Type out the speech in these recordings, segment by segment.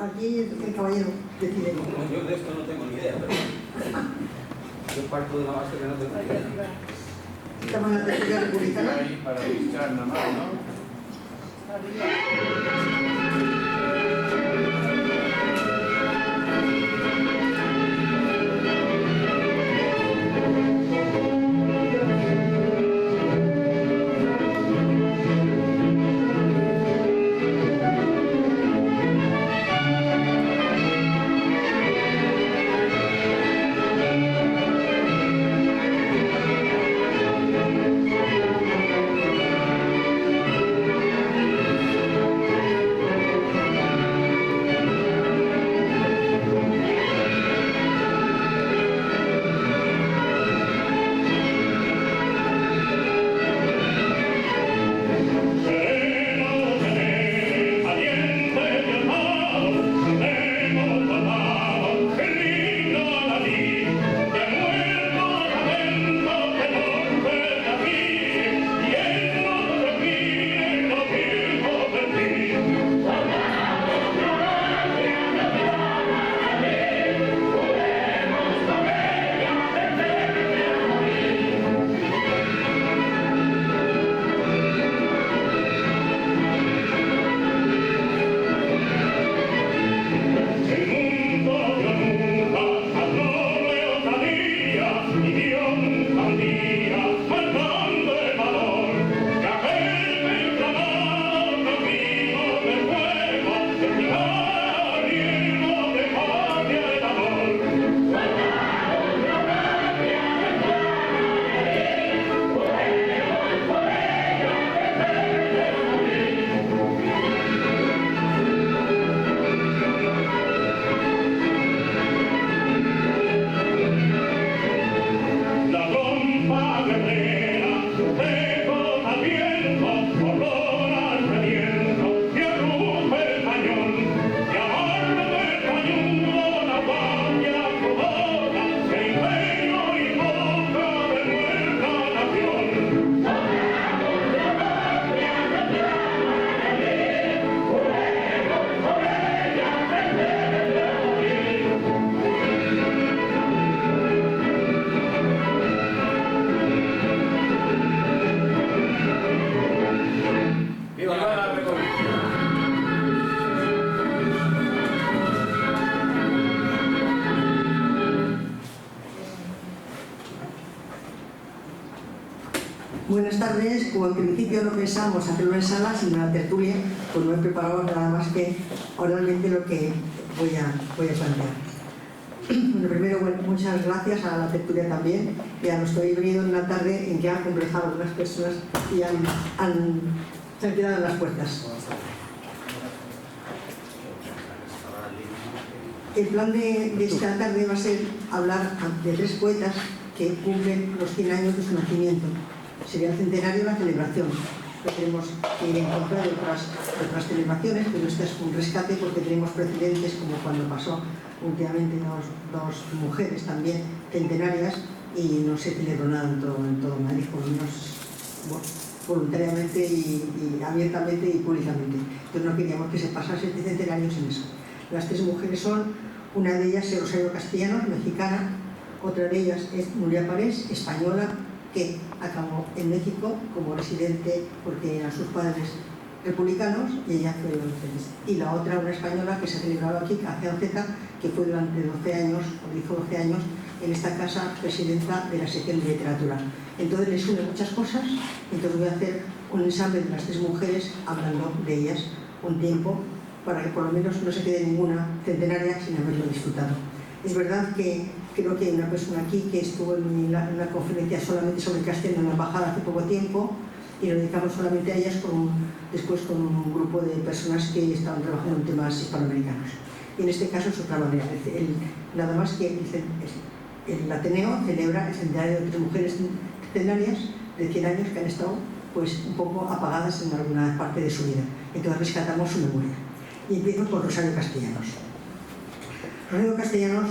aquí el caballero decide. Yo de esto no tengo ni idea, pero yo parto de la base que no tengo ni idea. Estamos en la tertulia republicana. Para buscar nada más, ¿no? Buenas tardes. Como en principio no pensamos hacerlo en sala, sino en la tertulia, pues no he preparado nada más que oralmente lo que voy a plantear. Bueno, primero, muchas gracias a la tertulia también, y a nuestro híbrido en una tarde en que han conversado algunas personas y se han quedado en las puertas. El plan de esta tarde va a ser hablar de 3 poetas que cumplen los 100 años de su nacimiento. Sería el centenario de la celebración. Tenemos que ir en contra de otras celebraciones, pero este es un rescate porque tenemos precedentes, como cuando pasó últimamente dos mujeres también centenarias y no se celebró nada en todo Madrid, por lo menos voluntariamente y abiertamente y públicamente. Entonces no queríamos que se pasase este centenario sin eso. Las 3 mujeres son, una de ellas es Rosario Castellanos, mexicana, otra de ellas es Nuria Parés, española, que acabó en México como residente porque eran sus padres republicanos y ella fue feliz. Y la otra, una española que se ha celebrado aquí, Acea Zeta, que fue durante 12 años, o hizo 12 años, en esta casa presidenta de la sección de literatura. Entonces les une muchas cosas, entonces voy a hacer un ensamble de las 3 mujeres hablando de ellas un tiempo para que por lo menos no se quede ninguna centenaria sin haberlo disfrutado. Es verdad que creo que hay una persona aquí que estuvo en una conferencia solamente sobre Castellano en la embajada hace poco tiempo y lo dedicamos solamente a ellas después con un grupo de personas que estaban trabajando en temas hispanoamericanos. Y en este caso es otra manera. Nada más que el Ateneo celebra el centenario de 3 mujeres centenarias de 100 años que han estado pues un poco apagadas en alguna parte de su vida. Entonces rescatamos su memoria. Y empiezo con Rosario Castellanos. Rosario Castellanos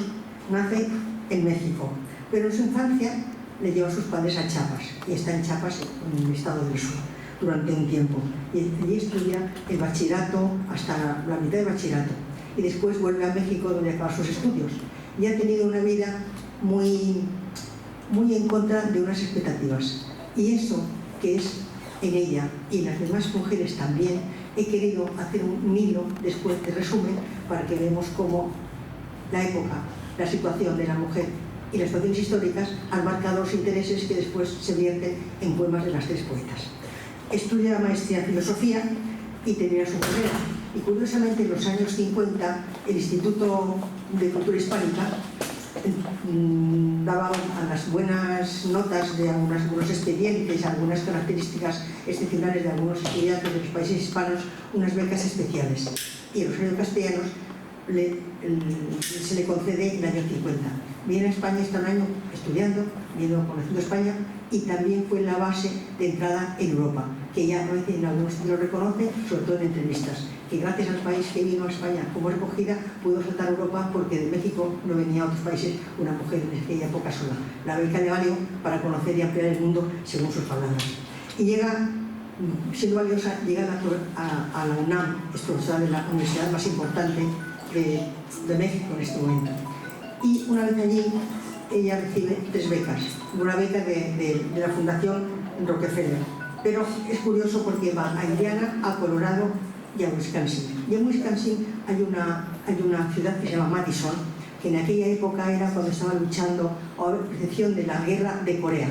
nace en México, pero en su infancia le lleva a sus padres a Chiapas, y está en Chiapas, en el estado del sur, durante un tiempo. Y allí estudia el bachillerato hasta la mitad del bachillerato. y después vuelve a México donde acaba sus estudios. Y ha tenido una vida muy en contra de unas expectativas. Y eso que es en ella y en las demás mujeres también, he querido hacer un hilo después de resumen para que veamos cómo la época, la situación de la mujer y las situaciones históricas han marcado los intereses que después se vierten en poemas de las tres poetas. Estudia maestría en filosofía y termina su carrera. Y curiosamente, en los años 50, el Instituto de Cultura Hispánica daba a las buenas notas de algunos expedientes, algunas características excepcionales de algunos estudiantes de los países hispanos, unas becas especiales. Y a Rosario Castellanos se le concede en el año 50. Viene a España, está un año estudiando, viene conociendo España, y también fue la base de entrada en Europa, que ya a veces en algunos sitios lo reconoce, sobre todo en entrevistas, que gracias al país que vino a España como recogida pudo saltar a Europa, porque de México no venía a otros países una mujer en aquella época sola. La beca le valió para conocer y ampliar el mundo según sus palabras. Y llega, siendo valiosa, llega a la UNAM, es profesora de la universidad más importante de México en este momento. Y una vez allí, ella recibe 3 becas, una beca de la Fundación Rockefeller. Pero es curioso porque va a Indiana, a Colorado y a Wisconsin. Y en Wisconsin hay una ciudad que se llama Madison, que en aquella época era cuando estaba luchando a percepción de la guerra de Corea.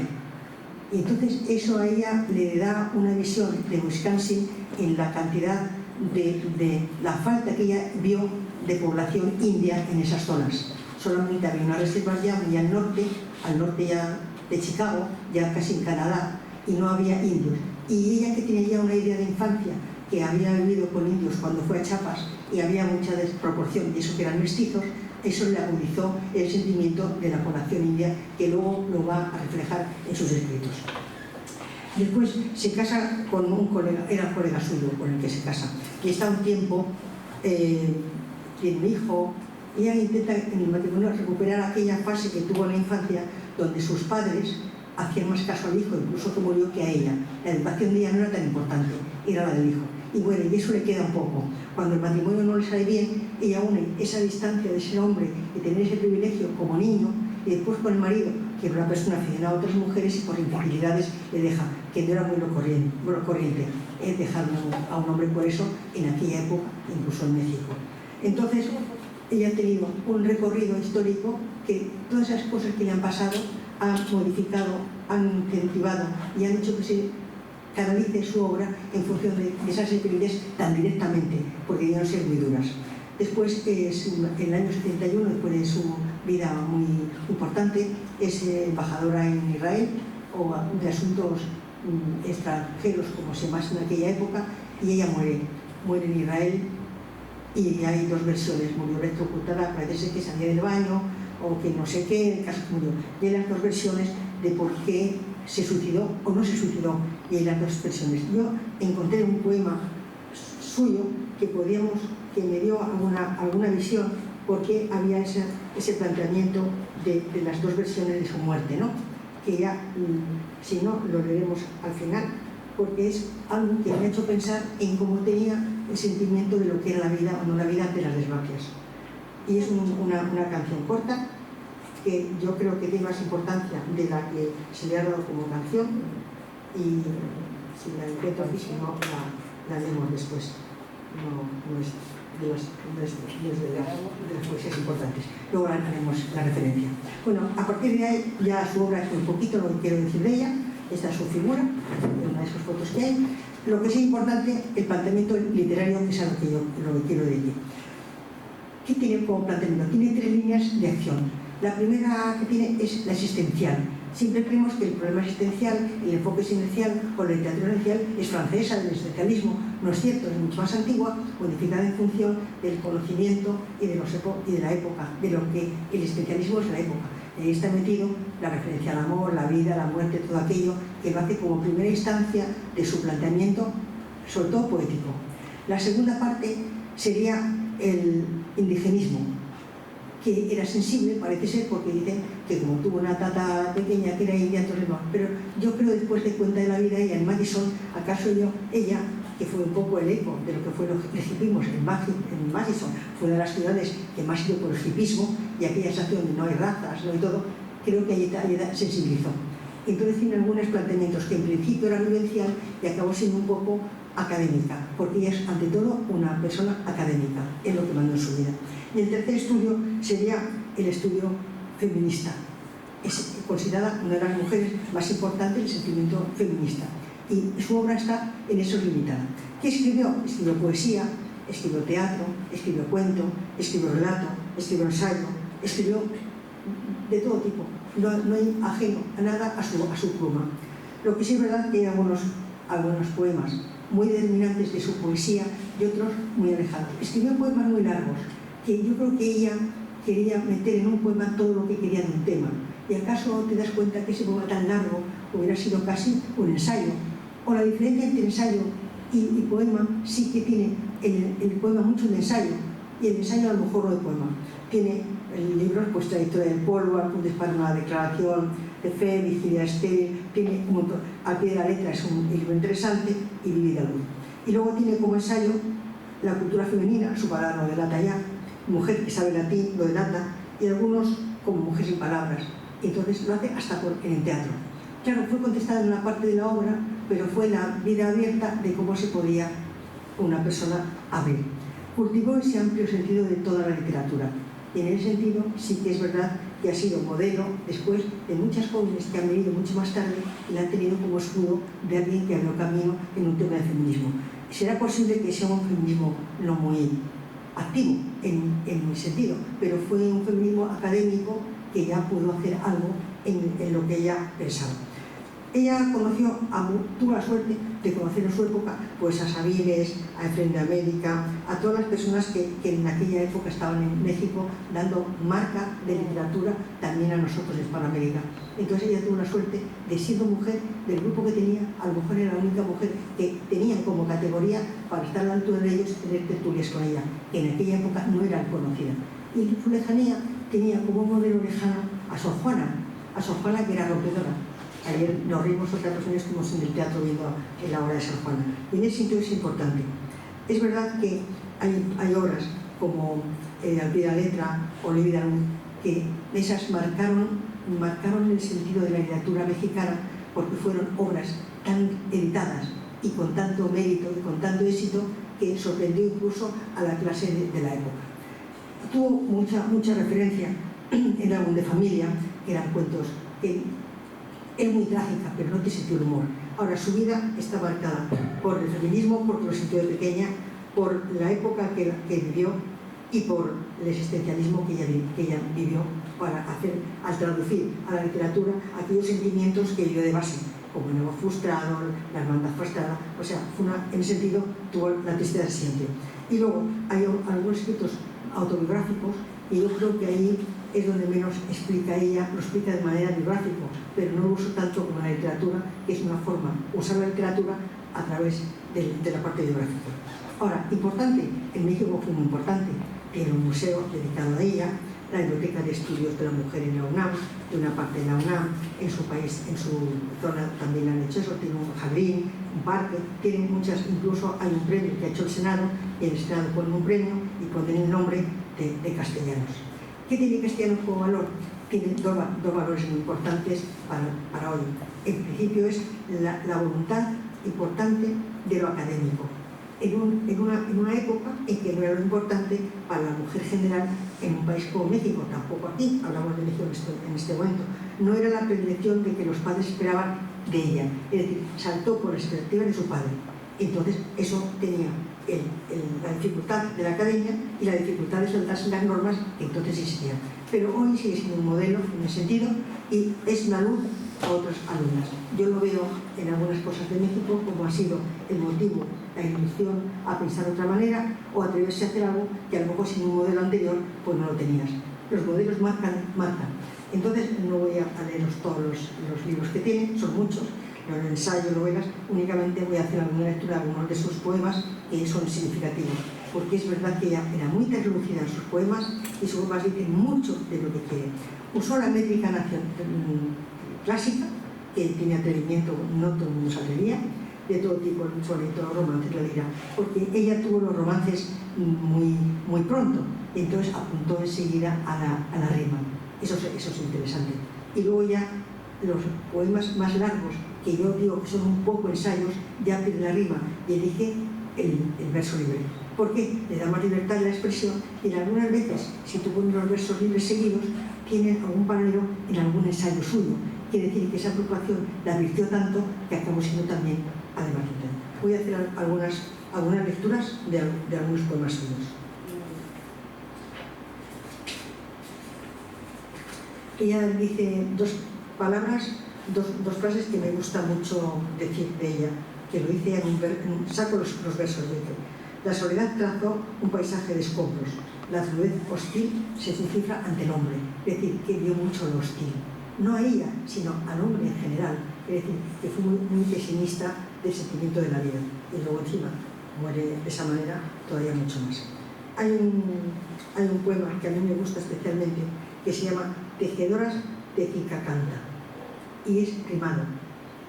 Y entonces eso a ella le da una visión de Wisconsin en la cantidad de la falta que ella vio de población india en esas zonas. Solamente había unas reservas ya muy al norte ya de Chicago, ya casi en Canadá, y no había indios. Y ella, que tenía ya una idea de infancia, que había vivido con indios cuando fue a Chiapas y había mucha desproporción, y eso que eran mestizos, eso le agudizó el sentimiento de la población india, que luego lo va a reflejar en sus escritos. Después se casa con un colega, era un colega suyo con el que se casa, y está un tiempo, tiene un hijo, y ella intenta en el matrimonio recuperar aquella fase que tuvo en la infancia, donde sus padres hacían más caso al hijo, incluso que murió, que a ella. La educación de ella no era tan importante, era la del hijo. Y bueno, y eso le queda un poco. Cuando el matrimonio no le sale bien, ella une esa distancia de ser hombre y tener ese privilegio como niño, y después con el marido, que era una persona aficionada a otras mujeres, y por infidelidades le deja, que no era muy lo corriente, dejar a un hombre por eso en aquella época, incluso en México. Entonces, ella ha tenido un recorrido histórico que todas esas cosas que le han pasado han modificado, han incentivado y han hecho que se canalice su obra en función de esas experiencias tan directamente, porque debían ser muy duras. Después, en el año 71, después de su vida muy importante, es embajadora en Israel, o de asuntos extranjeros, como se llama en aquella época, y ella muere en Israel. Y hay 2 versiones: murió electrocutada, parece que salía del baño, o que no sé qué, en el caso que murió. Y hay las 2 versiones de por qué se suicidó o no se suicidó, y hay las 2 versiones. Yo encontré un poema suyo que me dio alguna visión, porque había ese planteamiento de las 2 versiones de su muerte, ¿no? Que ya, si no, lo leeremos al final, porque es algo que me ha hecho pensar en cómo tenía el sentimiento de lo que era la vida o no la vida ante las desgracias. Y es una canción corta que yo creo que tiene más importancia de la que se le ha dado como canción, y si la encuentro aquí, si no, la leemos después. No es de las poesías importantes. Luego haremos la referencia. Bueno, a partir de ahí ya su obra es un poquito lo que quiero decir de ella. Esta es su figura, una de esas fotos que hay. Lo que es importante, el planteamiento literario, que es lo que quiero decir. ¿Qué tiene como planteamiento? Tiene 3 líneas de acción. La primera que tiene es la existencial. Siempre creemos que el problema existencial, el enfoque existencial o la literatura existencial es francesa, del existencialismo. No es cierto, es mucho más antigua, modificada en función del conocimiento y de la época, de lo que el existencialismo es la época. Ahí está metido la referencia al amor, la vida, la muerte, todo aquello que lo hace como primera instancia de su planteamiento, sobre todo poético. La segunda parte sería el indigenismo. que era sensible, parece ser, porque dicen que como tuvo una tata pequeña que era india, entonces no. Pero yo creo, después de cuenta de la vida, ella en Madison, ella, que fue un poco el eco de lo que fue los hippismos en Madison, fue una de las ciudades que más ido por el hipismo, y aquella sensación de no hay razas, no hay todo, creo que ella sensibilizó. Entonces tiene algunos planteamientos que en principio eran vivencial y acabó siendo un poco académica, porque ella es ante todo una persona académica, es lo que mandó en su vida. Y el tercer estudio sería el estudio feminista. Es considerada una de las mujeres más importantes del sentimiento feminista. Y su obra está en eso limitada. ¿Qué escribió? Escribió poesía, escribió teatro, escribió cuento, escribió relato, escribió ensayo, escribió de todo tipo. No hay ajeno a nada a su pluma. Lo que sí es verdad que hay algunos poemas muy determinantes de su poesía y otros muy alejados. Escribió poemas muy largos, que yo creo que ella quería meter en un poema todo lo que quería de un tema. ¿Y acaso te das cuenta que ese poema tan largo hubiera sido casi un ensayo? O la diferencia entre ensayo y poema sí que tiene el poema mucho de ensayo, y el ensayo a lo mejor no de poema. Tiene libros, pues Trayectoria del polvo, Apuntes para una declaración de fe, Vigilia estéril, tiene un montón. Al pie de la letra es un libro interesante, y Vivir la luz. Y luego tiene como ensayo La cultura femenina, su palabra no delata ya, Mujer que sabe latín lo delata, y algunos como Mujer sin palabras. Entonces lo hace hasta en el teatro. Claro, fue contestada en una parte de la obra, pero fue la vida abierta de cómo se podía una persona abrir. Cultivó ese amplio sentido de toda la literatura, y en ese sentido sí que es verdad que ha sido modelo después de muchas jóvenes que han venido mucho más tarde y la han tenido como escudo de alguien que abrió camino en un tema de feminismo. Será posible que sea un feminismo no muy activo en mi sentido, pero fue un feminismo académico que ya pudo hacer algo en lo que ella pensaba. Ella tuvo la suerte de conocer en su época pues a Sabines, a Efrén de América, a todas las personas que en aquella época estaban en México dando marca de literatura también a nosotros en Hispanoamérica. Entonces ella tuvo la suerte de, siendo mujer, del grupo que tenía, a lo mejor era la única mujer que tenían como categoría para estar a la altura de ellos, tener tertulias con ella, que en aquella época no era conocida. Y en su lejanía tenía como modelo lejano a Sor Juana, que era rompedora. Ayer nos reímos otras personas, estuvimos en el teatro viendo la obra de Sor Juana. Y en ese sentido es importante. Es verdad que hay obras como Al pie de la letra o Vivir la luz, que esas marcaron el sentido de la literatura mexicana, porque fueron obras tan editadas y con tanto mérito y con tanto éxito que sorprendió incluso a la clase de la época. Tuvo mucha referencia en el álbum de familia, que eran cuentos que es muy trágica, pero no tiene sentido del humor. Ahora, su vida está marcada por el feminismo, porque lo sintió de pequeña, por la época que vivió y por el existencialismo que ella vivió al traducir a la literatura aquellos sentimientos que vivió de base, como el amor frustrado, la hermandad frustrada. O sea, en ese sentido tuvo la tristeza siempre. Y luego hay algunos escritos autobiográficos, y yo creo que ahí es donde menos explica ella, lo explica de manera biográfica, pero no lo uso tanto como la literatura, que es una forma, usar la literatura a través de la parte biográfica. Ahora, importante, en México fue muy importante, tiene un museo dedicado a ella, la Biblioteca de Estudios de la Mujer en la UNAM, de una parte de la UNAM, en su país, en su zona también han hecho eso, tiene un jardín, un parque, tienen muchas, incluso hay un premio que ha hecho el Senado, y en el Senado ponen un premio y ponen el nombre de Castellanos. ¿Qué tiene Castellanos como valor? Tiene dos valores muy importantes para hoy. En principio es la voluntad importante de lo académico. En una época en que no era lo importante para la mujer general en un país como México, tampoco aquí, hablamos de México en este momento, no era la predilección de que los padres esperaban de ella, es decir, saltó por la expectativa de su padre. Entonces eso tenía la dificultad de la academia y la dificultad de saltarse las normas que entonces existían. Pero hoy sigue siendo un modelo en ese sentido y es una luz a otras alumnas. Yo lo veo en algunas cosas de México como ha sido el motivo, la inducción a pensar de otra manera o atreverse a hacer algo que a lo mejor sin un modelo anterior pues no lo tenías. Los modelos marcan. Entonces no voy a leeros todos los libros que tienen, son muchos, los ensayos, novelas, únicamente voy a hacer alguna lectura de algunos de sus poemas que son significativos. porque es verdad que ella era muy translúcida en sus poemas y sus poemas dicen mucho de lo que quiere. Usó la métrica clásica, que tiene atrevimiento, no todo el mundo se atrevía, de todo tipo, el soneto, romances, la lira, porque ella tuvo los romances muy pronto, entonces apuntó enseguida a la rima. Eso es interesante. Y luego ya los poemas más largos, que yo digo que son un poco ensayos, ya pierde la rima y elige el verso libre. ¿Por qué? Le da más libertad de la expresión y algunas veces, si tú pones los versos libres seguidos, tienen algún paralelo en algún ensayo suyo. Quiere decir que esa preocupación la advirtió tanto que acabó siendo también además literaria. Voy a hacer algunas lecturas de algunos poemas suyos. Ella dice dos palabras, dos frases que me gusta mucho decir de ella, que lo dice saco los versos, dice: la soledad trazó un paisaje de escombros, la fluidez hostil se cifra ante el hombre, es decir, que vio mucho lo hostil, no a ella, sino al hombre en general, es decir, que fue muy pesimista del sentimiento de la vida, y luego encima muere de esa manera todavía mucho más. Hay un poema que a mí me gusta especialmente, que se llama Tejedoras de Quicacanta, y es rimado,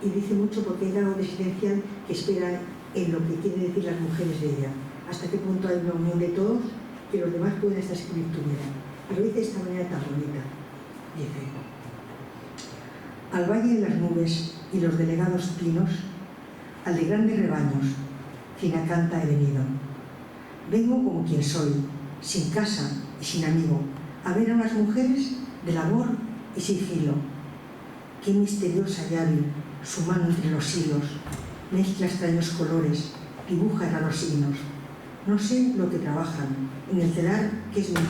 y dice mucho porque hay algo existencial que espera en lo que quieren decir las mujeres de ella, hasta qué punto hay una unión de todos, que los demás pueden hasta escribir tu vida. Y lo dice de esta manera tan bonita. Dice: al valle de las nubes y los delegados pinos, al de grandes rebaños, Quicacanta he venido. Vengo como quien soy, sin casa y sin amigo, a ver a unas mujeres de labor y sigilo. Qué misteriosa y hábil, su mano entre los hilos, mezcla extraños colores, dibuja raros signos. No sé lo que trabajan, en el telar que es mío.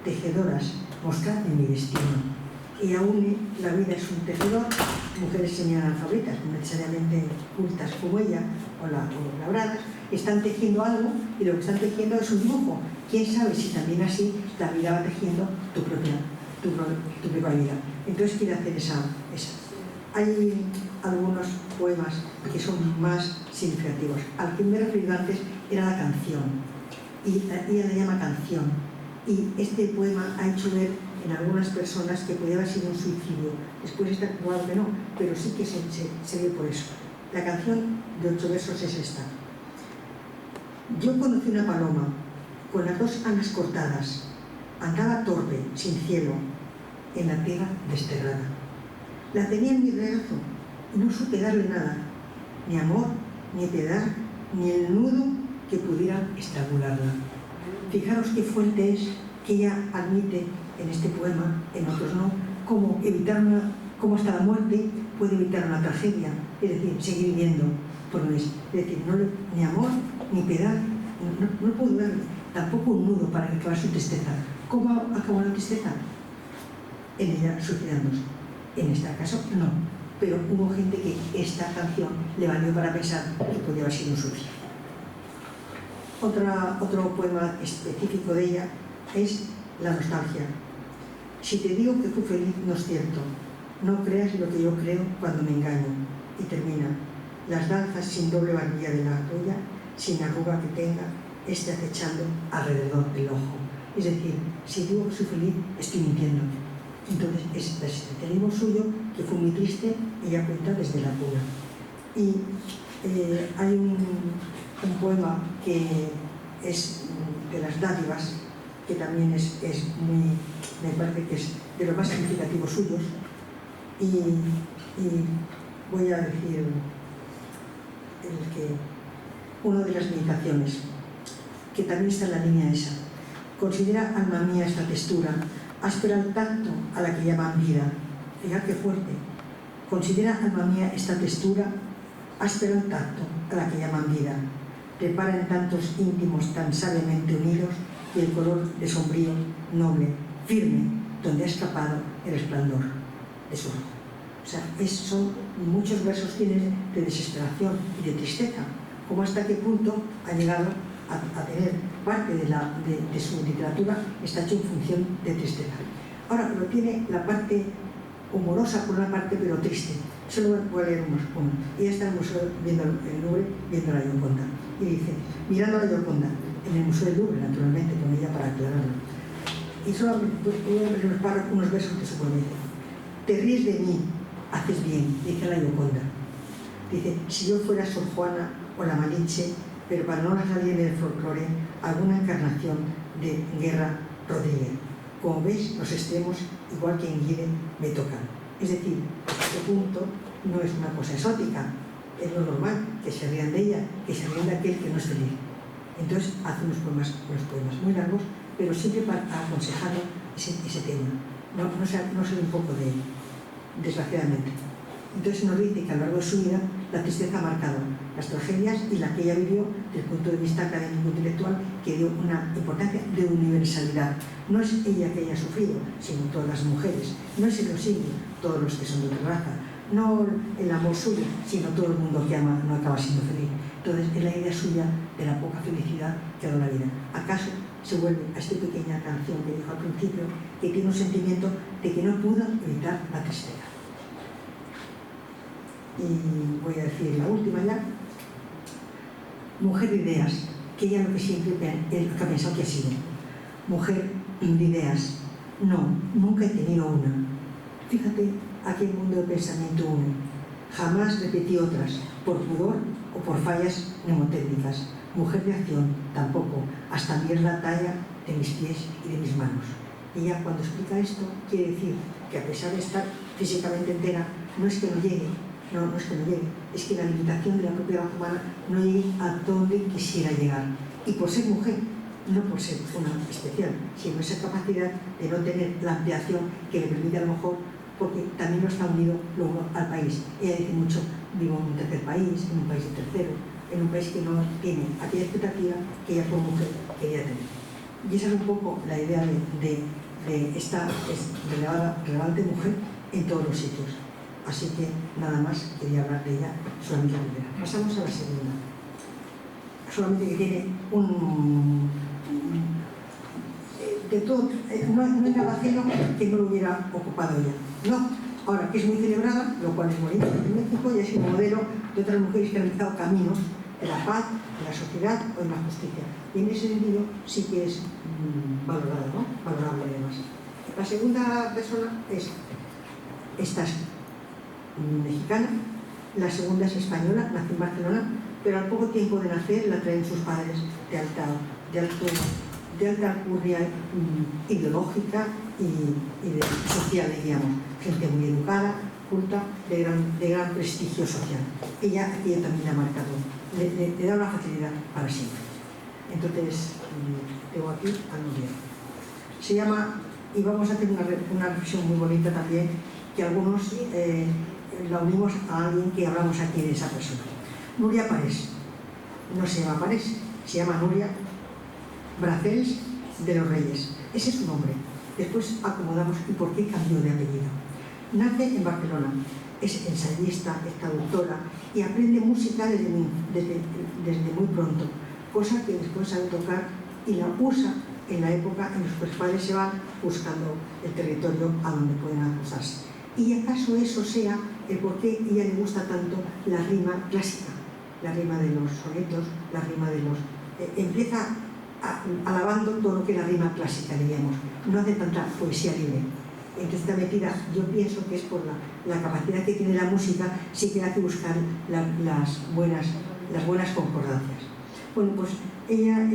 Tejedoras, mostradme mi destino. Ella une, la vida es un tejedor, mujeres semianalfabetas, no necesariamente cultas como ella, o labradas, están tejiendo algo, y lo que están tejiendo es un dibujo. ¿Quién sabe si también así la vida va tejiendo tu propia vida? Entonces quiere hacer esa. Hay algunos poemas que son más significativos. Al que me he referido antes era la canción, y ella la llama canción, y este poema ha hecho ver en algunas personas que podía haber sido un suicidio. Después está probado que no, pero sí que se ve por eso. La canción de 8 versos es esta: yo conocí una paloma con las 2 alas cortadas, andaba torpe, sin cielo, en la tierra desterrada. La tenía en mi regazo y no supe darle nada, ni amor, ni piedad, ni el nudo que pudiera estrangularla. Fijaros qué fuerte es que ella admite en este poema, en otros no, cómo hasta la muerte puede evitar una tragedia, es decir, seguir viviendo por un es decir, ni amor, ni piedad, no puedo darle, tampoco un nudo para que acabe su tristeza. ¿Cómo acabó la tristeza? En ella suicidándose. En este caso, no. Pero hubo gente que esta canción le valió para pensar que podía haber sido un suicidio. Otro poema específico de ella es La nostalgia. Si te digo que fui feliz, no es cierto. No creas lo que yo creo cuando me engaño. Y termina: las danzas sin doble barbilla de la tuya, sin arruga que tenga, esté acechando alrededor del ojo. Es decir, si digo que soy feliz, estoy mintiendo. Entonces es el existencialismo suyo, que fue muy triste, ella cuenta desde la cuna. Y hay un poema que es de las dádivas, que también es muy, me parece que es de los más significativos suyos, y voy a decir una de las meditaciones, que también está en la línea esa. Considera, alma mía, esta textura, áspera al tacto a la que llaman vida. Fijad qué fuerte. Considera, alma mía, esta textura, áspera al tacto a la que llaman vida. Repara en tantos íntimos tan sabiamente unidos y el color de sombrío, noble, firme, donde ha escapado el resplandor de su rojo. O sea, son muchos versos tienen de desesperación y de tristeza. Como hasta qué punto ha llegado a tener parte de su literatura está hecho en función de tristeza. Ahora, lo tiene la parte humorosa por una parte, pero triste. Solo voy a leer uno. Ella está en el museo viendo el Louvre, viendo la Gioconda. Y dice, mirando a la Gioconda: en el Museo del Louvre, naturalmente, con ella para aclararlo. Y solo voy a leer unos versos que se dice: te ríes de mí, haces bien, dice la Gioconda. Dice: si yo fuera Sor Juana o la Malinche, pero para no salirme del folclore, alguna encarnación de Guerra Rodríguez. Como veis, los extremos, igual que en Guire, me tocan. Es decir, este punto no es una cosa exótica, es lo normal, que se rían de ella, que se rían de aquel que no es feliz. Entonces hace unos poemas muy largos, pero siempre para aconsejar ese tema. No ser un poco de él, desgraciadamente. Entonces nos dice que a lo largo de su vida la tristeza ha marcado las tragedias y la que ella vivió desde el punto de vista académico intelectual, que dio una importancia de universalidad. No es ella que haya sufrido, sino todas las mujeres. No es el siglo, todos los que son de otra raza. No el amor suyo, sino todo el mundo que ama no acaba siendo feliz. Entonces es la idea suya de la poca felicidad que ha dado la vida. ¿Acaso se vuelve a esta pequeña canción que dijo al principio, que tiene un sentimiento de que no pudo evitar la tristeza? Y voy a decir la última ya. Mujer de ideas, que ella lo que siempre ha pensado que ha sido. Mujer de ideas. No, nunca he tenido una. Fíjate a qué mundo de pensamiento une. Jamás repetí otras, por pudor o por fallas mnemotécnicas. Mujer de acción, tampoco, hasta mirar la talla de mis pies y de mis manos. Ella, cuando explica esto, quiere decir que a pesar de estar físicamente entera, no es que no llegue, no es que no llegue, es que la limitación de la propia raza humana no llegue a donde quisiera llegar. Y por ser mujer, no por ser una especial, sino esa capacidad de no tener la ampliación que le permite a lo mejor, porque también no está unido luego al país. Ella dice mucho: vivo en un tercer país, en un país de tercero, en un país que no tiene aquella expectativa que ella como mujer quería tener. Y esa es un poco la idea de esta relevante mujer en todos los sitios. Así que nada más quería hablar de ella, solamente la primera. Pasamos a la segunda. Solamente que tiene de todo, no hay nada ajeno que no lo hubiera ocupado ella. No, ahora que es muy celebrada, lo cual es bonito en México, y es un modelo de otras mujeres que han realizado caminos de la paz, de la sociedad o de la justicia. Y en ese sentido sí que es valorada, ¿no? Valorable además. La segunda persona es esta mexicana, la segunda es española, nació en Barcelona, pero al poco tiempo de nacer la traen sus padres de alta alcurnia ideológica y social, digamos, gente muy educada, culta, de gran prestigio social. Ella también la ha marcado, le da una facilidad para siempre. Entonces, tengo aquí a Nuria. Se llama, y vamos a hacer una reflexión muy bonita también, que algunos la unimos a alguien que hablamos aquí de esa persona. Nuria Parés. No se llama Parés, se llama Nuria Bracels de los Reyes. Ese es su nombre. Después acomodamos y por qué cambió de apellido. Nace en Barcelona, es ensayista, es traductora y aprende música desde muy pronto, cosa que después sabe tocar y la usa en la época en la que sus padres se van buscando el territorio a donde pueden acostarse. ¿Y acaso eso sea el por qué a ella le gusta tanto la rima clásica? La rima de los sonetos, la rima de los... empieza alabando todo lo que es la rima clásica, diríamos. No hace tanta poesía libre. Entonces está metida, yo pienso que es por la capacidad que tiene la música, sí que hace buscar las buenas concordancias. Bueno, pues ella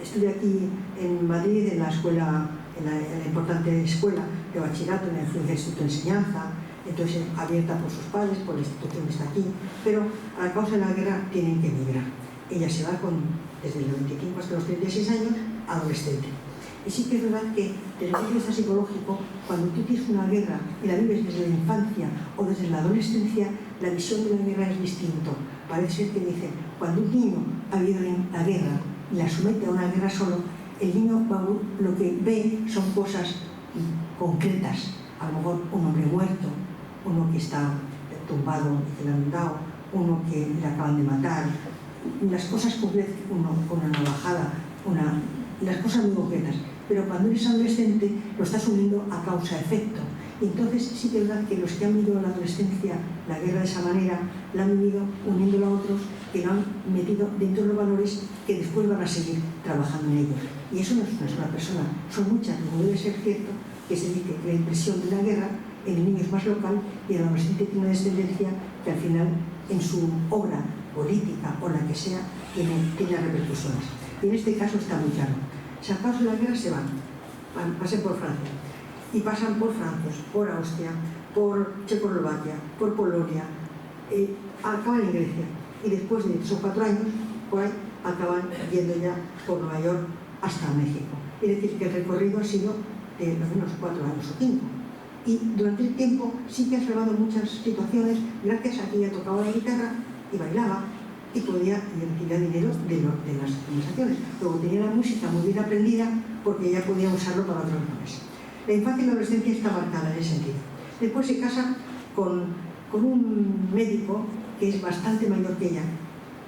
estudia aquí en Madrid, en la escuela, en la importante escuela de bachillerato, en el Influencia Instituto de Enseñanza, entonces abierta por sus padres, por la institución que está aquí, pero a causa de la guerra tienen que emigrar. Ella se va desde los 25 hasta los 36 años, adolescente. Y sí que es verdad que desde el punto de vista psicológico, cuando tú tienes una guerra y la vives desde la infancia o desde la adolescencia, la visión de la guerra es distinto. Parece ser que dicen, cuando un niño ha vivido la guerra y la somete a una guerra solo, el niño lo que ve son cosas concretas. A lo mejor un hombre muerto, uno que está tumbado y que le han dado, uno que le acaban de matar, las cosas concretas, uno con una navajada, las cosas muy concretas. Pero cuando eres adolescente lo estás uniendo a causa-efecto Y entonces sí que es verdad que los que han vivido en la adolescencia la guerra de esa manera, la han vivido uniéndola a otros que lo han metido dentro de los valores que después van a seguir trabajando en ellos. Y eso no es una sola persona, son muchas, como debe ser cierto, que se dice que la impresión de la guerra en el niño es más local y el adolescente tiene una descendencia que al final en su obra política o la que sea tiene repercusiones. Y en este caso está muy claro. Sacados de la guerra se van, pasen por Francia y pasan por Francia, por Austria, por Checoslovaquia, por Polonia, acaban en Grecia y después de 3 o 4 años por ahí acaban yendo ya por Nueva York hasta México. Es decir, que el recorrido ha sido de al menos 4 años o 5. Y durante el tiempo sí que ha salvado muchas situaciones gracias a que ella tocaba la guitarra y bailaba y podía recibir dinero de las conversaciones. Luego tenía la música muy bien aprendida porque ella podía usarlo para otras cosas. La infancia y la adolescencia está marcada en ese sentido. Después se casa con un médico que es bastante mayor que ella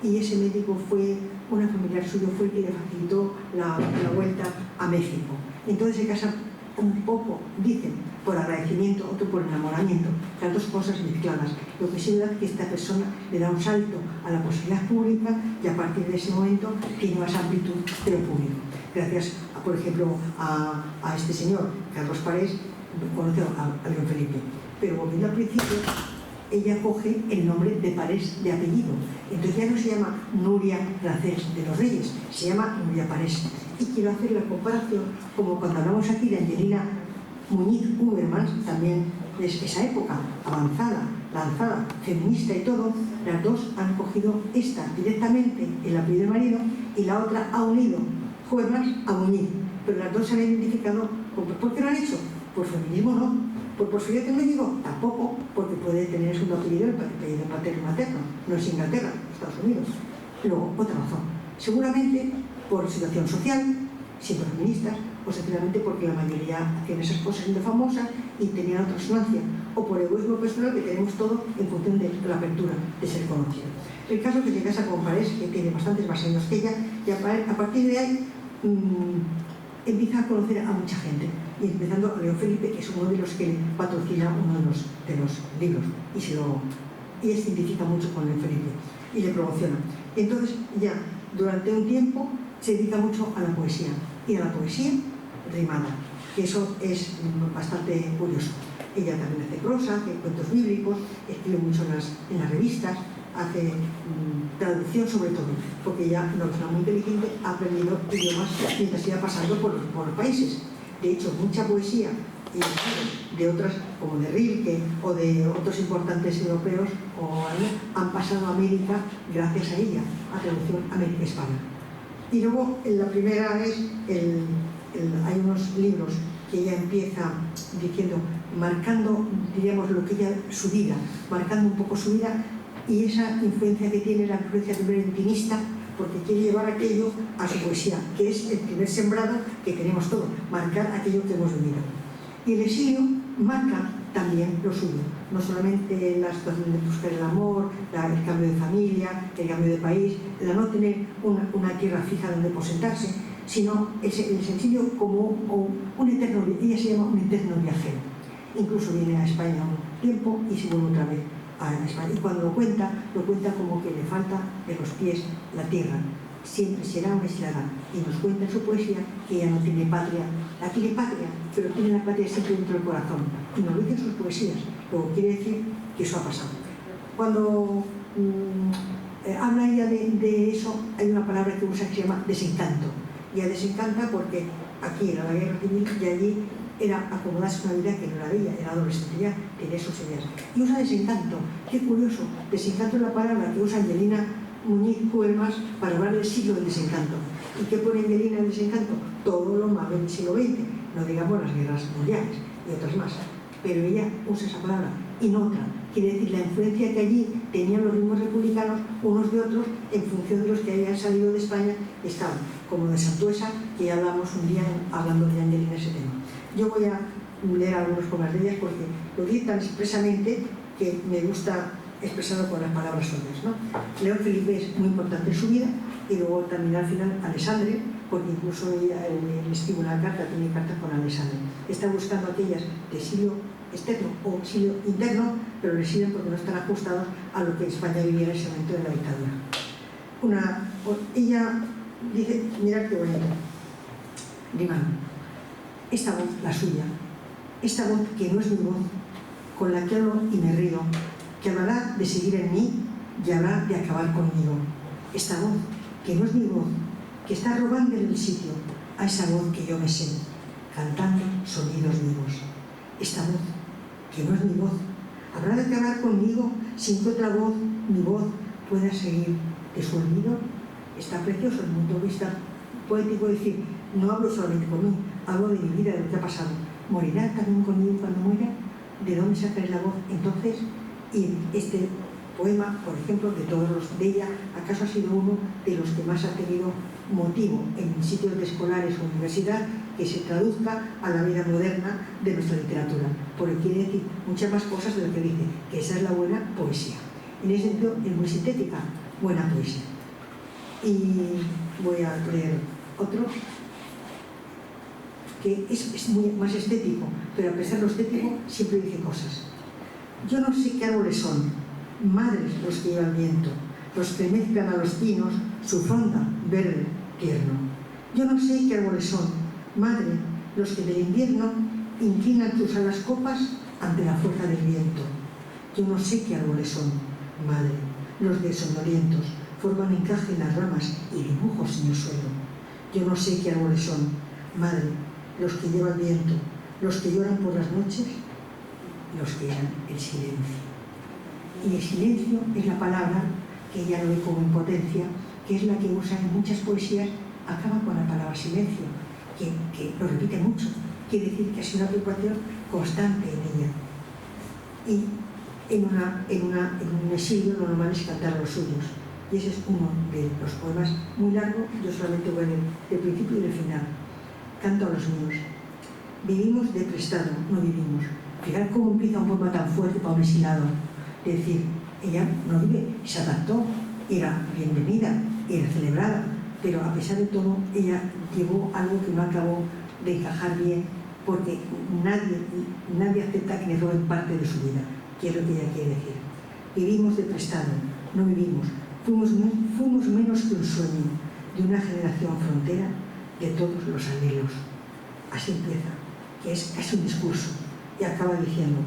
y ese médico fue una familiar suyo, fue el que le facilitó la vuelta a México. Entonces se casa un poco, dicen, por agradecimiento, otro por enamoramiento, las dos cosas mezcladas. Lo que sí es verdad es que esta persona le da un salto a la posibilidad pública y a partir de ese momento tiene más amplitud de lo público. Gracias, por ejemplo, a este señor, Carlos Parés, conoce a León Felipe. Pero volviendo al principio, ella coge el nombre de Parés de apellido. Entonces ya no se llama Nuria Racés de los Reyes, se llama Nuria Parés. Y quiero hacer la comparación, como cuando hablamos aquí de Angelina Muñiz Uberman, también es esa época avanzada, lanzada, feminista y todo, las dos han cogido esta directamente el apellido del marido y la otra ha unido Uberman a Muñiz, pero las dos se han identificado. ¿Por qué lo han hecho? Por feminismo no, por posibilidad que me digo tampoco, porque puede tener un segundo apellido, el apellido paterno y materno, no es Inglaterra, Estados Unidos. Luego, otra razón, seguramente por situación social, siendo feministas, o sencillamente porque la mayoría hacían esas cosas siendo famosas y tenían otra resonancia, o por egoísmo personal que tenemos todo en función de la apertura de ser conocido. El caso es que se casa con Parés, que tiene bastantes más años que ella, y a partir de ahí empieza a conocer a mucha gente, y empezando a León Felipe, que es uno de los que le patrocina uno de los libros, y ella se identifica mucho con León Felipe, y le promociona. Entonces ya durante un tiempo se dedica mucho a la poesía, y a la poesía rimada, que eso es bastante curioso. Ella también hace prosa, hace cuentos bíblicos, escribe mucho en las revistas, hace traducción sobre todo, porque ella, una persona muy inteligente, ha aprendido idiomas mientras iba pasando por los países. De hecho, mucha poesía de otras, como de Rilke o de otros importantes europeos han pasado a América gracias a ella, a traducción América-España. Y luego, la primera es, hay unos libros que ella empieza diciendo, marcando, diríamos, lo que ella, su vida, marcando un poco su vida, y esa influencia que tiene, la influencia intimista, porque quiere llevar aquello a su poesía, que es el primer sembrado que tenemos todos, marcar aquello que hemos vivido. Y el exilio marca también lo suyo, no solamente la situación de buscar el amor, el cambio de familia, el cambio de país, la no tener una tierra fija donde aposentarse, sino el sencillo como un eterno, ella se llama un eterno viajero. Incluso viene a España un tiempo y se vuelve otra vez a España. Y cuando lo cuenta como que le falta de los pies la tierra. Siempre será una aislada. Y nos cuenta en su poesía que ella no tiene patria. La tiene patria, pero tiene la patria siempre dentro del corazón. Y nos lo dice en sus poesías. Luego quiere decir que eso ha pasado. Cuando habla ella de eso, hay una palabra que usa que se llama desencanto. Y ella desencanta porque aquí era la guerra civil y allí era acomodarse una vida que no era de ella, era adolescente, ya tenía sus ideas. Y usa desencanto. Qué curioso, desencanto es la palabra que usa Angelina Muñiz Uberman para hablar del siglo del desencanto. ¿Y qué pone Angelina en el desencanto? Todo lo malo del siglo XX, no digamos las guerras mundiales y otras más. Pero ella usa esa palabra y no otra. Quiere decir la influencia que allí tenían los mismos republicanos unos de otros en función de los que habían salido de España y estaban, como de Santuesa, que ya hablamos un día hablando de Angelina ese tema. Yo voy a leer algunos poemas de ellas porque lo dice tan expresamente que me gusta expresarlo con las palabras obvias, ¿no? León Felipe es muy importante en su vida y luego también al final Alexandre, porque incluso ella le escribe una carta, tiene cartas con Alexandre. Está buscando aquellas de exilio externo o exilio interno, pero el exilio porque no están ajustados a lo que España vivía en ese momento de la dictadura. Ella dice, mirad qué bonito, Ribán, esta voz, la suya, esta voz que no es mi voz, con la que hablo y me río, que hablará de seguir en mí y hablará de acabar conmigo. Esta voz, que no es mi voz, que está robando el sitio a esa voz que yo me sé, cantando sonidos vivos. Esta voz, que no es mi voz, habrá de acabar conmigo sin que otra voz, mi voz, pueda seguir de su olvido. Está precioso el punto de vista poético, decir, no hablo solamente con mí, hablo de mi vida, de lo que ha pasado. ¿Morirá también conmigo cuando muera? ¿De dónde sacaré la voz entonces? Y este poema, por ejemplo, de todos los de ella, ¿acaso ha sido uno de los que más ha tenido motivo en sitios de escolares o universidad que se traduzca a la vida moderna de nuestra literatura? Porque quiere decir muchas más cosas de lo que dice, que esa es la buena poesía. En ese sentido, es muy sintética, buena poesía. Y voy a leer otro que es muy más estético, pero a pesar de lo estético siempre dice cosas. Yo no sé qué árboles son, madres los que llevan viento, los que mezclan a los pinos su fronda verde tierno. Yo no sé qué árboles son, madre, los que del invierno inclinan sus alas copas ante la fuerza del viento. Yo no sé qué árboles son, madre, los que sonolientos forman encaje en las ramas y dibujos en el suelo. Yo no sé qué árboles son, madre, los que llevan viento, los que lloran por las noches, los que eran el silencio. Y el silencio es la palabra que ella lo ve como impotencia, que es la que usa en muchas poesías, acaba con la palabra silencio, que lo repite mucho, quiere decir que ha sido una preocupación constante en ella. Y en un exilio lo normal es cantar los suyos, y ese es uno de los poemas muy largo, yo solamente voy a leer del principio y del final. Canto a los míos. Vivimos de prestado, no vivimos. Fijar cómo empieza un poema tan fuerte para un exilado. Es decir, ella no vive, se adaptó, era bienvenida, era celebrada, pero a pesar de todo, ella llevó algo que no acabó de encajar bien, porque nadie acepta que le roben parte de su vida, que es lo que ella quiere decir. Vivimos de prestado, no vivimos. Fuimos menos que un sueño de una generación frontera de todos los anhelos. Así empieza, que es un discurso, y acaba diciendo,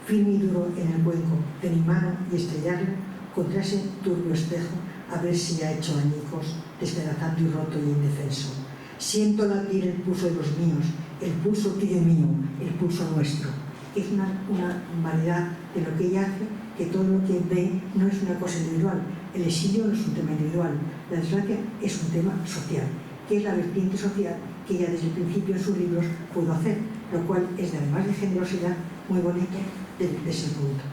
firme y duro en el cuenco de mi mano y estrellarla contra ese turbio espejo a ver si ha hecho añicos, despedazando y roto y indefenso. Siento latir el pulso de los míos, el pulso tuyo y mío, el pulso nuestro. Es una variedad de lo que ella hace, que todo lo que ve no es una cosa individual. El exilio no es un tema individual, la desgracia es un tema social, que es la vertiente social que ella desde el principio en sus libros pudo hacer, lo cual es además de generosidad muy bonito desde ese punto.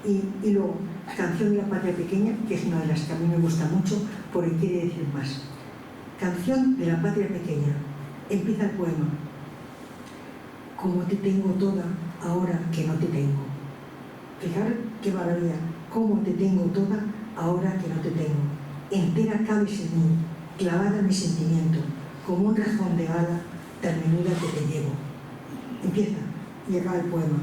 Y luego, Canción de la Patria Pequeña, que es una de las que a mí me gusta mucho porque quiere decir más. Canción de la Patria Pequeña, empieza el poema. Como te tengo toda, ahora que no te tengo. Fijar qué maravilla, cómo te tengo toda, ahora que no te tengo. Entera cabes en mí, clavada en mi sentimiento, como un rajón de gala tan menuda que te llevo. Empieza y acaba el poema.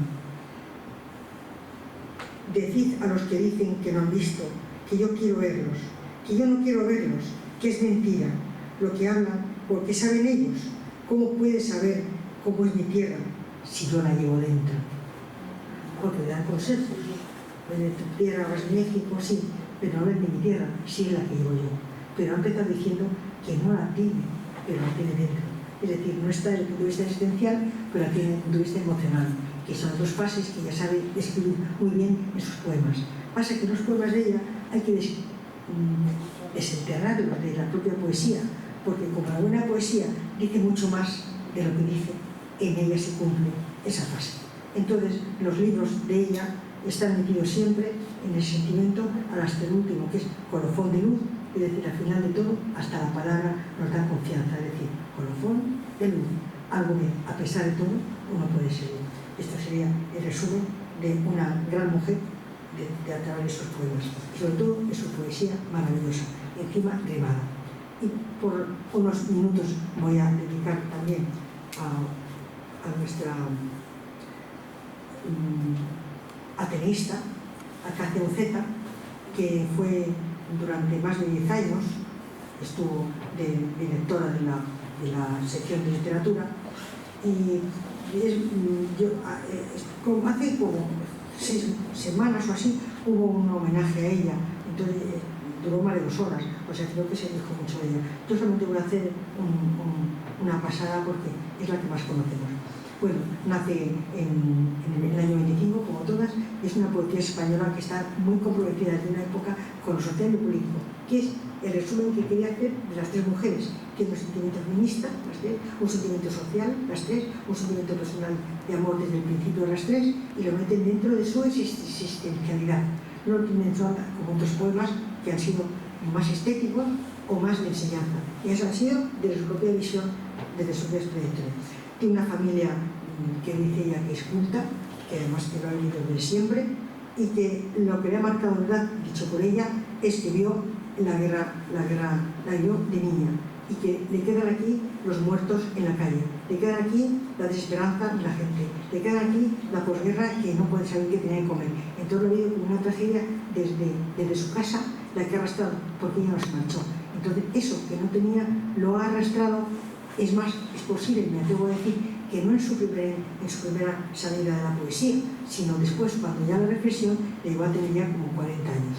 Decid a los que dicen que no han visto, que yo quiero verlos, que yo no quiero verlos, que es mentira lo que hablan, porque saben ellos. ¿Cómo puedes saber cómo es mi tierra si yo la llevo dentro? Porque le dan consejos. De tu tierra vas a México, sí, pero no es de mi tierra, sí es la que llevo yo. Pero ha empezado diciendo que no la tiene, pero la tiene dentro. Es decir, no está desde el punto de vista existencial, pero la tiene desde el punto de vista emocional, que son dos fases que ella sabe describir muy bien en sus poemas. Pasa que los poemas de ella hay que desenterrarlos de la propia poesía, porque como la buena poesía dice mucho más de lo que dice, en ella se cumple esa fase. Entonces, los libros de ella están metidos siempre en el sentimiento hasta el último, que es colofón de luz, es decir, al final de todo, hasta la palabra nos da confianza, es decir, colofón de luz, algo que a pesar de todo uno puede seguir. Esto sería el resumen de una gran mujer de a través de sus poemas, y sobre todo de su poesía maravillosa, encima rimada. Y por unos minutos voy a dedicar también a nuestra ateneísta, Acacia Uceta, que fue durante más de 10 años, estuvo de directora de la sección de literatura, y hace como 6 semanas o así hubo un homenaje a ella, entonces duró más de 2 horas, o sea creo que se dijo mucho de ella. Yo solamente voy a hacer una pasada porque es la que más conocemos. Bueno, nace en el año 25, como todas, y es una poetía española que está muy comprometida desde una época con lo social y político, que es el resumen que quería hacer de las 3 mujeres, que es un sentimiento feminista, las 3, un sentimiento social, las 3, un sentimiento personal de amor desde el principio de las 3, y lo meten dentro de su existencialidad. No lo tienen como otros poemas que han sido más estéticos o más de enseñanza, y eso ha sido desde su propia visión, desde su propia trayectoria. Tiene una familia que dice ella que es culta, que además que lo ha vivido desde siempre, y que lo que le ha marcado, ¿verdad?, dicho por ella, es que vio la guerra la vio de niña, y que le quedan aquí los muertos en la calle, le quedan aquí la desesperanza de la gente, le quedan aquí la posguerra que no puede saber qué tiene que comer. Entonces lo ha vivido como una tragedia desde su casa, la que ha arrastrado, porque ella no se marchó. Entonces eso que no tenía lo ha arrastrado. Es más, es posible, me atrevo a decir, que no en su primera salida de la poesía, sino después, cuando ya la reflexión le llegó a tener ya como 40 años.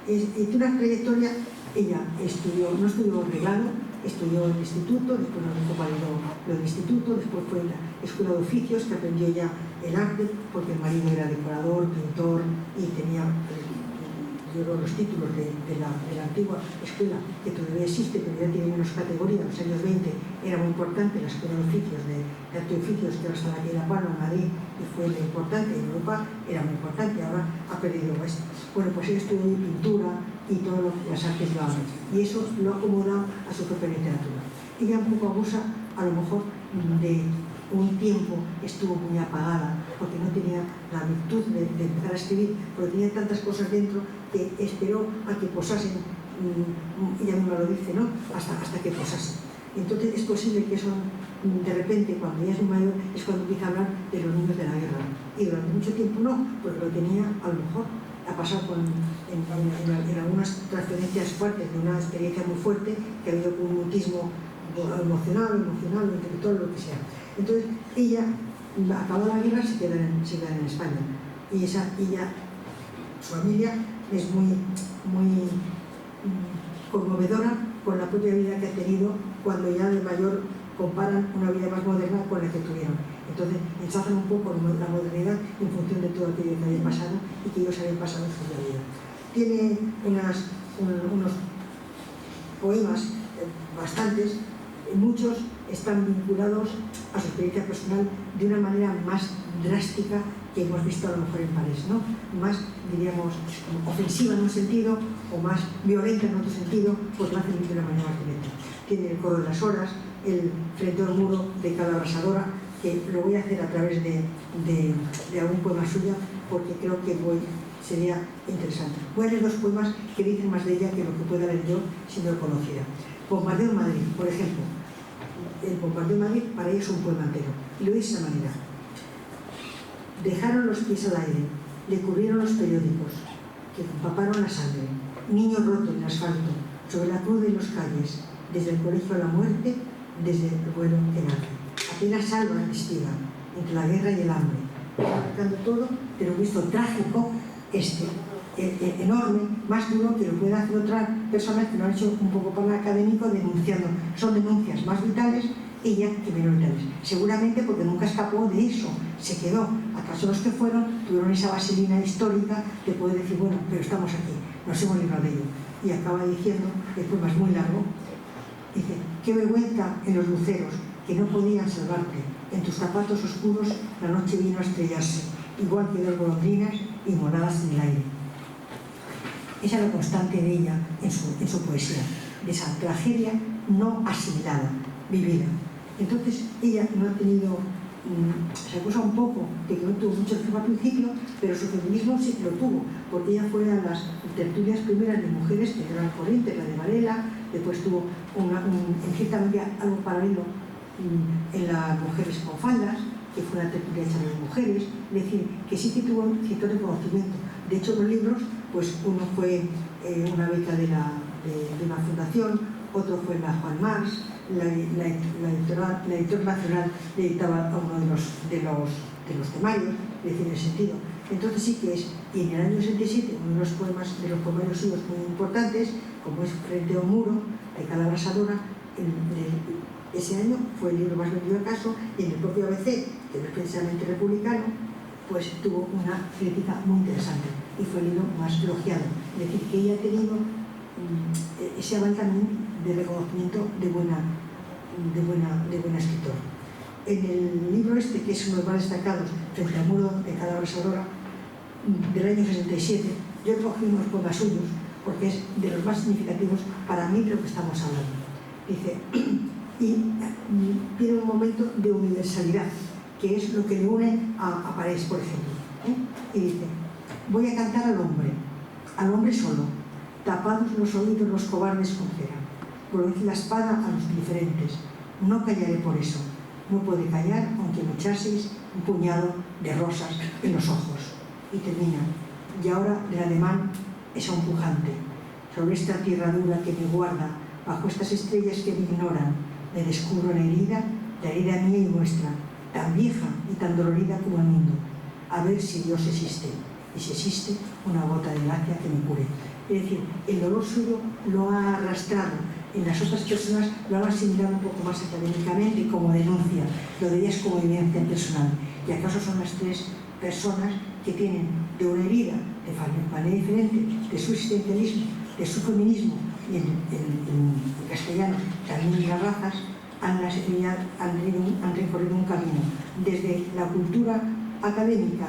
Tiene una trayectoria, ella no estudió reglado, estudió en el instituto, después no convalidó lo del instituto, después fue en la escuela de oficios, que aprendió ya el arte, porque el marido era decorador, pintor, y tenía los títulos de la antigua escuela, que todavía existe, pero ya tiene menos categoría. En los años 20 era muy importante la escuela de oficios, de arte y oficios, que ahora está aquí en La Palma, en Madrid, y fue muy importante. En Europa era muy importante, ahora ha perdido esto. Bueno, pues él estudió pintura y todo lo que las artes lo hablan, y eso lo ha acomodado a su propia literatura. Ella un poco abusa, a lo mejor, de un tiempo estuvo muy apagada porque no tenía la virtud de empezar a escribir, porque tenía tantas cosas dentro que esperó a que posasen, ella misma lo dice, ¿no?, hasta que posasen. Entonces es posible que eso, de repente, cuando ya es muy mayor, es cuando empieza a hablar de los niños de la guerra, y durante mucho tiempo no, porque lo tenía, a lo mejor ha pasado en algunas transferencias fuertes de una experiencia muy fuerte, que ha habido un mutismo emocional, intelectual, lo que sea. Entonces ella, acabada la guerra, se queda en España, y ella, su familia es muy conmovedora con la propia vida que ha tenido, cuando ya de mayor comparan una vida más moderna con la que tuvieron. Entonces ensalzan un poco la modernidad en función de todo aquello que había pasado y que ellos habían pasado en su vida. Tiene unos poemas, bastantes, muchos están vinculados a su experiencia personal de una manera más drástica que hemos visto a lo mejor en Parés, ¿no? Más, diríamos, ofensiva en un sentido o más violenta en otro sentido, pues lo hacen de una manera más directa. Tiene el coro de las horas, el frente al muro de cada abrasadora, que lo voy a hacer a través de algún poema suya, porque creo que sería interesante. Voy a leer 2 poemas que dicen más de ella que lo que pueda leer yo si no lo conociera. Bombardeo en Madrid, por ejemplo. El bombardeo en Madrid para ella es un poema entero, y lo dice de esa manera. Dejaron los pies al aire, le cubrieron los periódicos, que empaparon la sangre, niño roto en el asfalto, sobre la cruz de las calles, desde el colegio a la muerte, desde el vuelo que nace. Apenas salva la investiga, entre la guerra y el hambre, marcando todo, pero un visto trágico, enorme, más duro que lo puede hacer otras personas que lo han hecho un poco para académico, denunciando. Son denuncias más vitales, ella, que menos vitales. Seguramente porque nunca escapó de eso, se quedó. ¿Acaso los que fueron tuvieron esa vaselina histórica de poder decir, bueno, pero estamos aquí, nos hemos librado de ello? Y acaba diciendo, el poema es muy largo, dice, qué vergüenza en los luceros, que no podían salvarte. En tus zapatos oscuros la noche vino a estrellarse, igual que 2 golondrinas inmoladas en el aire. Esa es la constante de ella en su poesía, de esa tragedia no asimilada, vivida. Entonces ella no ha tenido, se acusa un poco de que no tuvo mucho tiempo al principio, pero su feminismo sí que lo tuvo, porque ella fue a las tertulias primeras de mujeres que eran corrientes, la de Varela, después tuvo en cierta medida algo paralelo en las mujeres con faldas, que fue una tertulia hecha de mujeres, es decir, que sí que tuvo cierto reconocimiento. De hecho, los libros, pues uno fue una beca de una fundación, otro fue la Juan Marx, la editora nacional le editaba a uno de los temarios, es decir, en ese sentido. Entonces sí que es, y en el año 67, uno de los poemarios suyos muy importantes, como es Frente a un muro, de Cada abrasadora, ese año fue el libro más vendido acaso, y en el propio ABC, que no es precisamente republicano, pues tuvo una crítica muy interesante y fue el libro más elogiado. Es decir, que ella ha tenido ese aval también de reconocimiento de buena escritor. En el libro este, que es uno de los más destacados, Frente al muro de Cada abrasadora, del año 67, yo he cogido unos poemas suyos porque es de los más significativos para mí de lo que estamos hablando. Dice, y tiene un momento de universalidad, que es lo que le une a Parés, por ejemplo. Y dice, voy a cantar al hombre solo, tapados los oídos los cobardes con cera, volved la espada a los indiferentes, no callaré por eso, no podré callar aunque me echaseis un puñado de rosas en los ojos. Y termina, y ahora del ademán es aún pujante, sobre esta tierra dura que me guarda, bajo estas estrellas que me ignoran, me descubro la herida mía y vuestra, tan vieja y tan dolorida como el mundo, a ver si Dios existe, y si existe, una gota de gracia que me cure. Es decir, el dolor suyo lo ha arrastrado, en las otras personas lo han asimilado un poco más académicamente como denuncia, lo de ellas como evidencia personal. Y acaso son las tres personas que tienen de una herida de manera diferente, de su existencialismo, de su feminismo, y en castellano también de las razas, han recorrido un camino desde la cultura académica,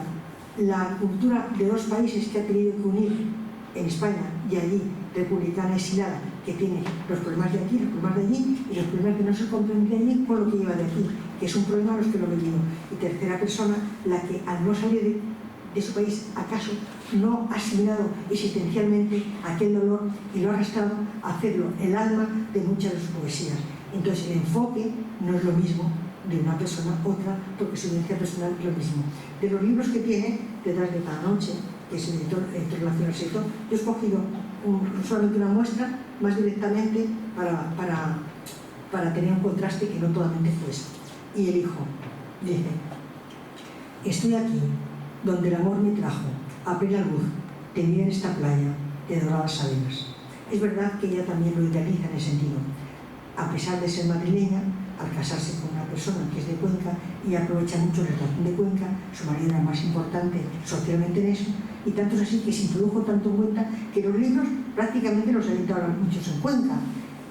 la cultura de dos países que ha tenido que unir en España y allí, republicana exilada, que tiene los problemas de aquí, los problemas de allí y los problemas que no se comprenden de allí con lo que lleva de aquí, que es un problema a los que lo he vivido. Y tercera persona, la que al no salir de su país, acaso no ha asimilado existencialmente aquel dolor y lo ha arrastrado a hacerlo el alma de muchas de sus poesías. Entonces el enfoque no es lo mismo de una persona a otra, porque su vivencia personal es lo mismo. De los libros que tiene, Detrás de cada noche, que es el editor nacional sector, yo he escogido solamente una muestra, más directamente para tener un contraste que no totalmente fue eso. Y elijo, dice, estoy aquí, donde el amor me trajo, a plena luz, tendida en esta playa de doradas arenas. Es verdad que ella también lo idealiza en ese sentido. A pesar de ser madrileña, al casarse con una persona que es de Cuenca y aprovecha mucho la relación de Cuenca, su marido era más importante socialmente en eso, y tanto es así que se introdujo tanto en Cuenca que los libros prácticamente los editaron muchos en Cuenca.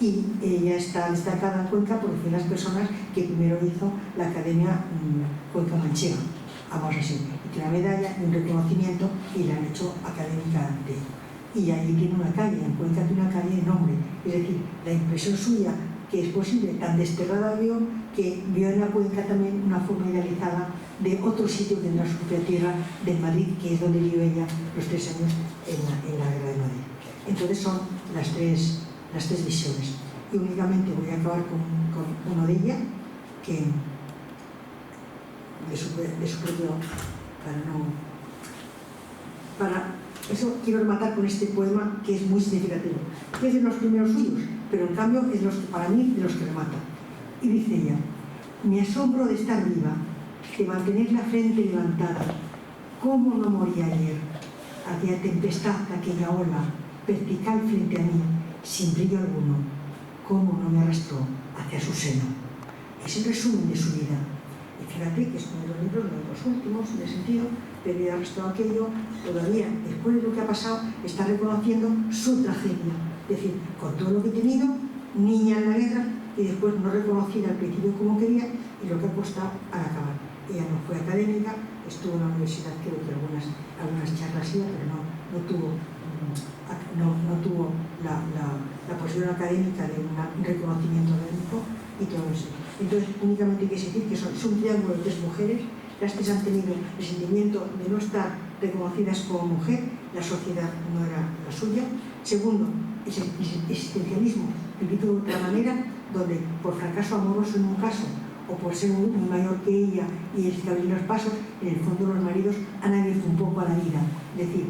Y ella está destacada en Cuenca porque fue las personas que primero hizo la Academia Cuenca Manchega, vamos así, y tiene una medalla y un reconocimiento y la han hecho académica de ella. Y allí tiene una calle, en Cuenca tiene una calle de nombre, es decir, la impresión suya que es posible, tan desterrada vio que vio en la Cuenca también una forma idealizada de otro sitio que no es su propia tierra, de Madrid, que es donde vivió ella los 3 años en la guerra de Madrid. Entonces son las tres visiones. Y únicamente voy a acabar con uno de ella, que de su propio, para eso quiero rematar con este poema que es muy significativo, que es de los primeros suyos, pero en cambio es para mí de los que remata. Y dice ella, me asombro de estar viva, de mantener la frente levantada. ¿Cómo no morí ayer? Aquella tempestad, aquella ola, vertical frente a mí, sin brillo alguno. ¿Cómo no me arrastró hacia su seno? Es el resumen de su vida. Y fíjate que es uno de los libros, uno de los últimos en ese sentido, pero ya arrastró aquello, todavía, después de lo que ha pasado, está reconociendo su tragedia. Es decir, con todo lo que he tenido, niña en la guerra, y después no reconocida al principio como quería, y lo que ha costado al acabar. Ella no fue académica, estuvo en la universidad, creo que algunas charlas iba, pero no tuvo la posición académica de un reconocimiento académico y todo eso. Entonces, únicamente hay que decir que son un triángulo de 3 mujeres, las tres han tenido el sentimiento de no estar reconocidas como mujer, la sociedad no era la suya. Segundo, es el existencialismo vivido de otra manera, donde por fracaso amoroso en un caso o por ser muy mayor que ella y es que abrir los pasos, en el fondo los maridos han abierto un poco a la vida. Es decir,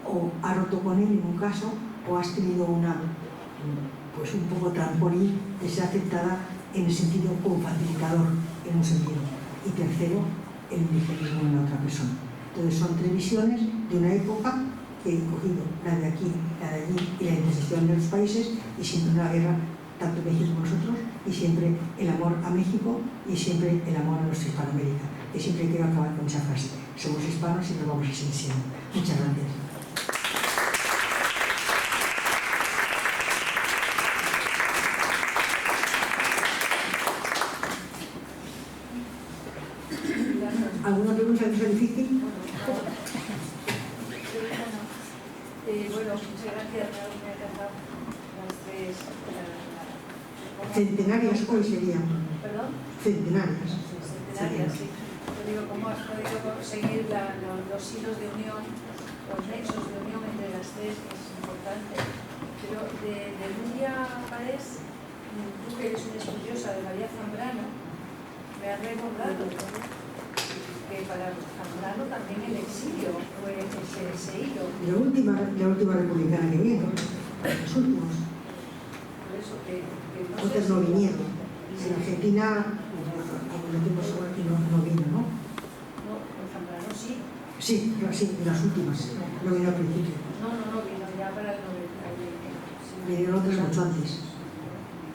o has roto con él en un caso, o has tenido pues un poco trampolín de ser aceptada en el sentido como facilitador, en un sentido. Y tercero, el indigenismo en la otra persona. Entonces son tres visiones de una época que he cogido, la de aquí, la de allí y la intersección de los países, y siempre una guerra, tanto México como nosotros, y siempre el amor a México y siempre el amor a nuestra Hispanoamérica. Y siempre quiero acabar con esa frase: somos hispanos y nos vamos a seguir siendo. Muchas gracias. ¿Alguna pregunta que sea difícil? Bueno, muchas gracias, me ha encantado las tres. Centenarias hoy serían. ¿Perdón? Centenarias. Centenarias, sí. Yo digo, ¿cómo has podido conseguir los hilos de unión, los nexos de unión entre las tres? Que es importante. Pero de Nuria Párez, tú que eres una estudiosa de María Zambrano, me has recordado que para Zambrano también el exilio fue ese hilo. La última republicana que vino, los últimos. Por eso que no sé Otros no vinieron. En Argentina, como lo tenemos ahora aquí, no vino, ¿no? No, en Zambrano sí. Sí, en las últimas. No vino al principio. No, vino ya para el 90. Vinieron otras mucho antes.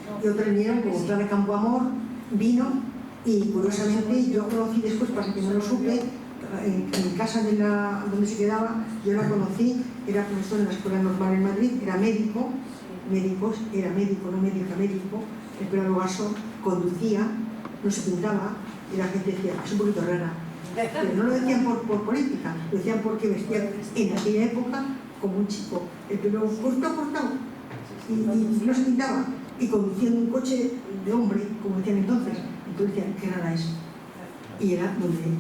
No, Y otras vinieron como Clara Campo Amor, vino, y curiosamente yo conocí después, para que no lo supe, en casa de donde se quedaba, yo la conocí, era profesor en la Escuela Normal en Madrid, era médico, era médico, no médica, médico, el pelo gaso, conducía, no se pintaba, y la gente decía, es un poquito rara. Pero no lo decían por política, lo decían porque vestía en aquella época como un chico, el pelo cortado, y no se pintaba, y conduciendo un coche de hombre, como decían entonces. Entonces decían, qué rara es. Y era donde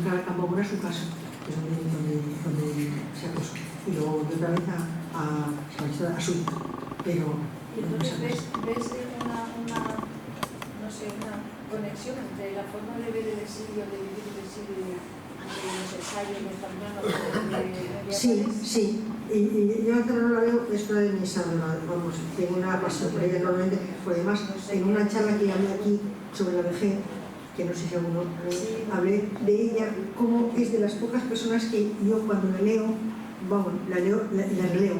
Clara Campo Amor era su casa, que es donde se acosó. Y luego de otra vez a su hija. Pero y entonces ves una conexión entre la forma de ver el exilio, de vivir el exilio, de los ensayos de Zambrano, Sí. Y yo no la veo, esto de mi salva, vamos, tengo una pasión por ella enormemente, porque además en una charla que hablé aquí sobre la vejez, que no sé si alguno hablé de ella, como es de las pocas personas que yo cuando la leo, vamos, la releo.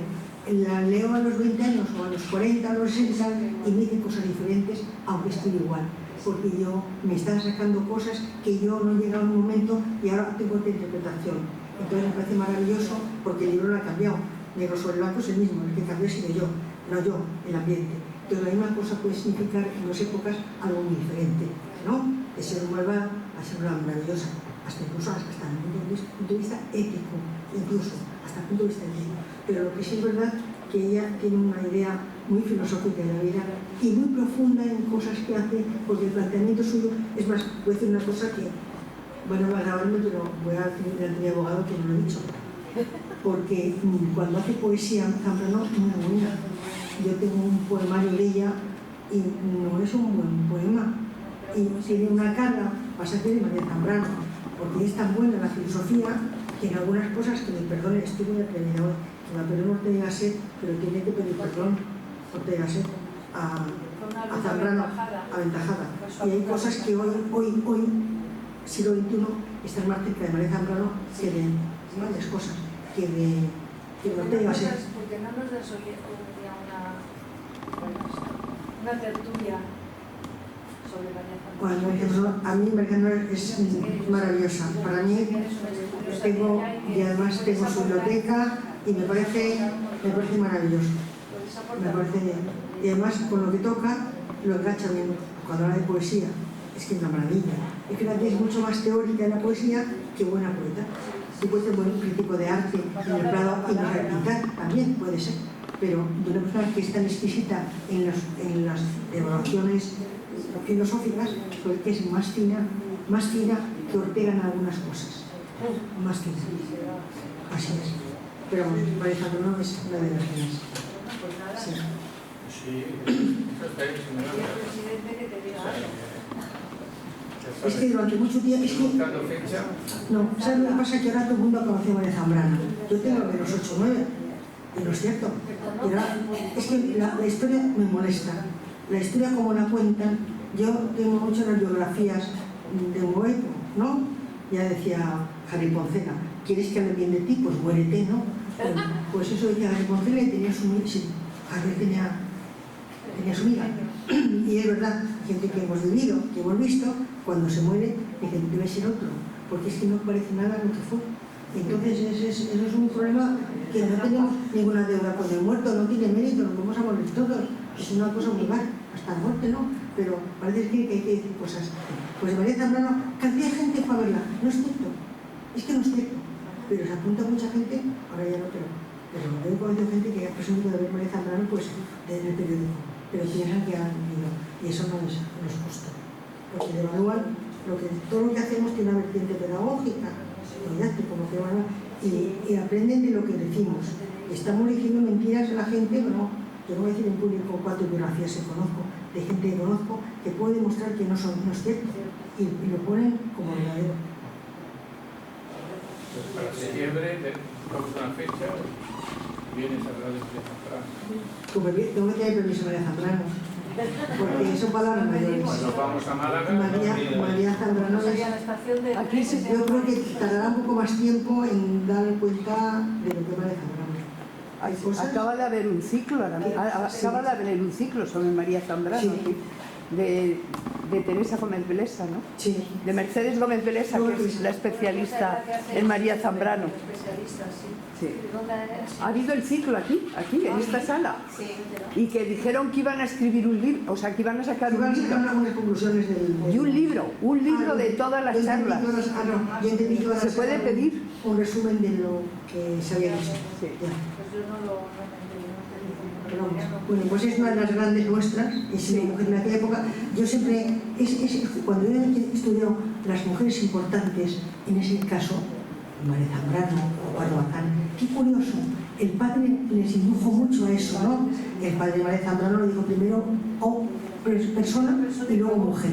La leo a los 20 años o a los 40 o a los 60 y me dice cosas diferentes, aunque estoy igual, porque yo me están sacando cosas que yo no he llegado a un momento y ahora tengo otra interpretación. Entonces me parece maravilloso porque el libro lo ha cambiado. Negro sobre blanco es el mismo, el que cambió ha sido yo, no yo, el ambiente. Entonces la misma cosa puede significar en dos épocas algo muy diferente, ¿no? De ser una malvada a ser una maravillosa, incluso hasta el punto de vista ético, incluso hasta el punto de vista ético. Pero lo que sí es verdad que ella tiene una idea muy filosófica de la vida y muy profunda en cosas que hace, porque el planteamiento suyo, es más, voy a decir una cosa que, bueno, va a grabarme, pero voy a decir delante de mi abogado que no lo he dicho, porque cuando hace poesía Zambrano, muy buena. Yo tengo un poemario de ella y no es un buen poema, y tiene una cara, pasa que de María Zambrano, porque es tan buena la filosofía que en algunas cosas, que me perdone, estoy muy atrevida hoy, que me perdone Ortega y Gasset, pero tiene que pedir perdón Ortega y Gasset a Zambrano, aventajada. Y hay cosas que hoy, siglo XXI, están más cerca de María Zambrano que de varias cosas, que de Ortega y Gasset. Porque no nos das hoy una tertulia sobre María Zambrano. Bueno, a mí María Zambrano es maravillosa. Para mí, y además tengo su biblioteca y me parece maravilloso. Y además con lo que toca lo engancha bien. Cuando habla de poesía es que es una maravilla. Es que la es mucho más teórica en la poesía que buena poeta. Sí puede ser buen crítico de arte en el Prado y no sabe pintar, también puede ser, pero de una persona que es tan exquisita en las evaluaciones filosóficas, pues que es más fina que Ortega en algunas cosas. Más fina. Así es. Pero María Zambrano es una de las mías. Sí. Sí, eso está bien, Y el presidente que te diga algo. Es que durante mucho tiempo... Es que, buscando fecha. no, ¿sabes lo que pasa? Que ahora todo el mundo conoce a María Zambrano. Yo tengo menos 8 o 9, y no es cierto. Pero es que la historia me molesta. La historia como la cuentan, yo tengo muchas las biografías de Moepo, ¿no? Ya decía Harry Poncela, ¿quieres que hable bien de ti? Pues muérete, ¿no? Pues eso decía Harry Poncela y tenía su... Sí, Harry tenía su amiga. Y es verdad, gente que hemos vivido, que hemos visto, cuando se muere, dicen, debe ser otro, porque es que no parece nada lo que fue. Entonces, eso es un problema que no tenemos ninguna deuda con el muerto, no tiene mérito, nos vamos a morir todos. Es una cosa muy mal, hasta la muerte no, pero parece que hay que decir cosas. Pues María Zambrano, cantidad de gente fue a verla, no es cierto, es que no es cierto. Pero se apunta mucha gente, ahora ya no, pero yo he conocido gente que ha presumido de ver María Zambrano pues en el periódico, pero piensan que han ido, y eso no es justo, porque devalúan todo lo que hacemos tiene una vertiente pedagógica, didáctico, como que van, y aprenden de lo que decimos. Estamos diciendo mentiras a la gente, no, yo no voy a decir en público cuántas biografías conozco, de gente que conozco que puede demostrar que no es cierto, y lo ponen como verdadero. Pues para septiembre, vamos a una fecha, vienes a hablar de María Zambrano. Tengo que tener permiso María Zambrano, porque son palabras mayores. Cuando vamos a Málaga, María Zambrano es... Sería la estación de... Aquí yo creo que tardará un poco más tiempo en dar cuenta de lo que María Zambrano. Hay cosas... Acaba de haber un ciclo, acaba de haber un ciclo sobre María Zambrano, Sí. de Teresa Gómez Blesa, ¿no? Sí. De Mercedes Gómez Blesa, que es la especialista en María Zambrano. Especialista, Sí. ¿Dónde es? Ha habido el ciclo aquí, en esta sala, Sí. y que dijeron que iban a escribir un libro, o sea, que iban a sacar un Iban a sacar libro. algunas conclusiones del... Y un libro de todas las charlas. Yo entendí todas ¿Se las puede charlas, pedir? un resumen de lo que se había dicho. Sí. Ya. Pues yo no lo entendí. Pero vamos, bueno, pues es una de las grandes nuestras, es Sí. una mujer en aquella época. Yo siempre, cuando yo he estudiado las mujeres importantes, en ese caso, María Zambrano o Barbacán, qué curioso, el padre les indujo mucho a eso, ¿no? El padre de María Zambrano lo dijo primero persona y luego mujer.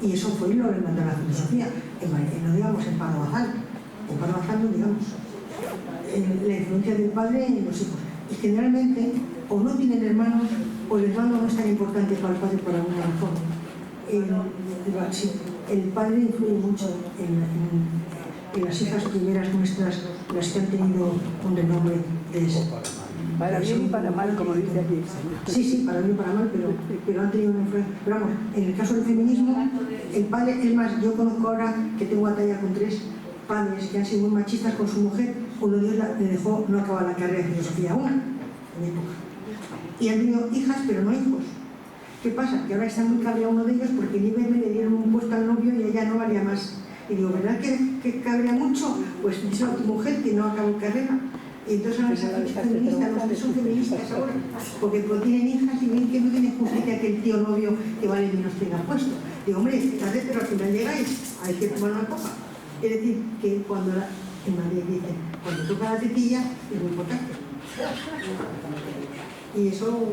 Y eso fue lo que le mandó a la filosofía, no digamos en Barbacán, no digamos. La influencia del padre en los hijos. Y generalmente, o no tienen hermanos, o el hermano no es tan importante para el padre por alguna razón. El padre influye mucho en las hijas primeras nuestras, las que han tenido un renombre de eso. Para bien y para mal, como dice aquí el señor. Sí, para bien y para mal, pero han tenido una influencia. Pero vamos, en el caso del feminismo, el padre, es más, yo conozco ahora que tengo batalla con 3 padres que han sido muy machistas con su mujer, uno de ellos le dejó no acabar la carrera de filosofía en mi época. Y han tenido hijas, pero no hijos. ¿Qué pasa? Que ahora está muy cabreado uno de ellos porque en IBM le dieron un puesto al novio y ella no valía más. Y digo, ¿verdad que cabrea mucho? Pues díselo a tu mujer que no acabó carrera. Y entonces ahora son feministas, los que son feministas ahora, porque tienen hijas y ven que no tiene justicia que el tío novio que vale menos tenga puesto. Digo, hombre, fíjate, pero al final llegáis, hay que tomar una copa. Es decir, que cuando en Madrid dicen, cuando toca la tetilla es muy importante. Y eso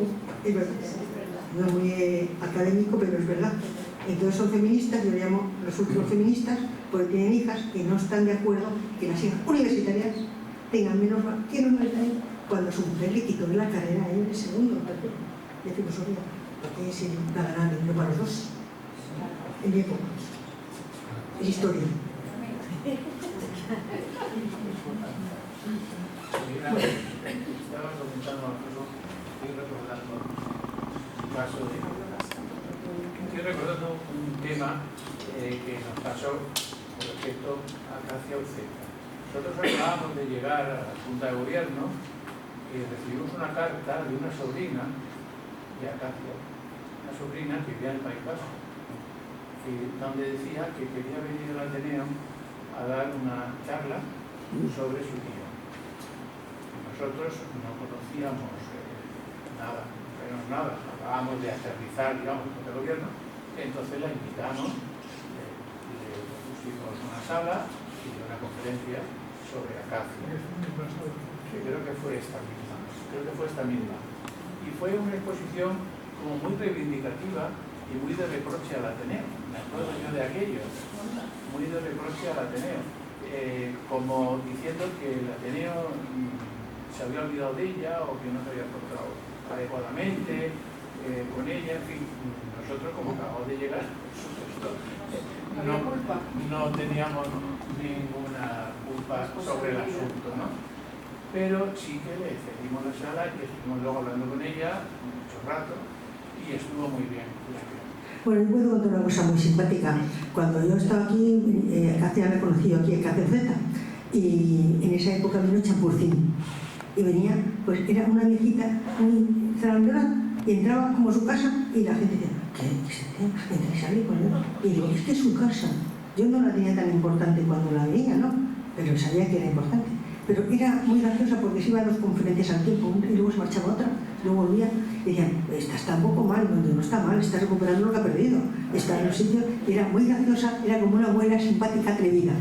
es verdad. No es muy académico, pero es verdad. Entonces son feministas, yo le llamo los últimos feministas, porque tienen hijas que no están de acuerdo que las hijas universitarias tengan menos que no universitarias cuando su mujer le quitó de la carrera a ellos de segundo o tercero de filosofía, porque es la gran no para los dos. En mi época. Es historia. Estaba comentando algo, estoy recordando un caso de... Estoy recordando un tema que nos pasó con respecto a Acacia Uceta. Nosotros acabábamos de llegar a la Junta de Gobierno y recibimos una carta de una sobrina de Acacia, una sobrina que vivía en el País Vasco, donde decía que quería venir al Ateneo a dar una charla sobre su tío. Nosotros no conocíamos nada, acabábamos de aterrizar, digamos, con el gobierno, entonces la invitamos, le pusimos una sala y dio una conferencia sobre Acacia. Sí, creo que fue esta misma. Y fue una exposición como muy reivindicativa y y muy de reproche al Ateneo. Me acuerdo yo de aquello, muy de reproche al Ateneo, como diciendo que el Ateneo se había olvidado de ella o que no se había portado adecuadamente con ella. En fin, nosotros como acabamos de llegar, por supuesto, no teníamos ninguna culpa sobre el asunto, ¿no? Pero sí que le cedimos la sala y estuvimos luego hablando con ella mucho rato y estuvo muy bien. Bueno, yo puedo contar una cosa muy simpática. Cuando yo estaba aquí, Katia me conoció aquí en KCZ y en esa época vino Champurcín y venía, pues era una viejita muy zarandona y entraba como a su casa y la gente decía, ¿qué entra y sale con él? Y digo, es que es su casa. Yo no la tenía tan importante cuando la veía, ¿no? Pero sabía que era importante. Pero era muy graciosa porque se iba a dos conferencias al tiempo y luego se marchaba a otra, luego volvía y decían, está un poco mal, no está mal, está recuperando lo que ha perdido, está en los sitios. Era muy graciosa, era como una abuela simpática, atrevida.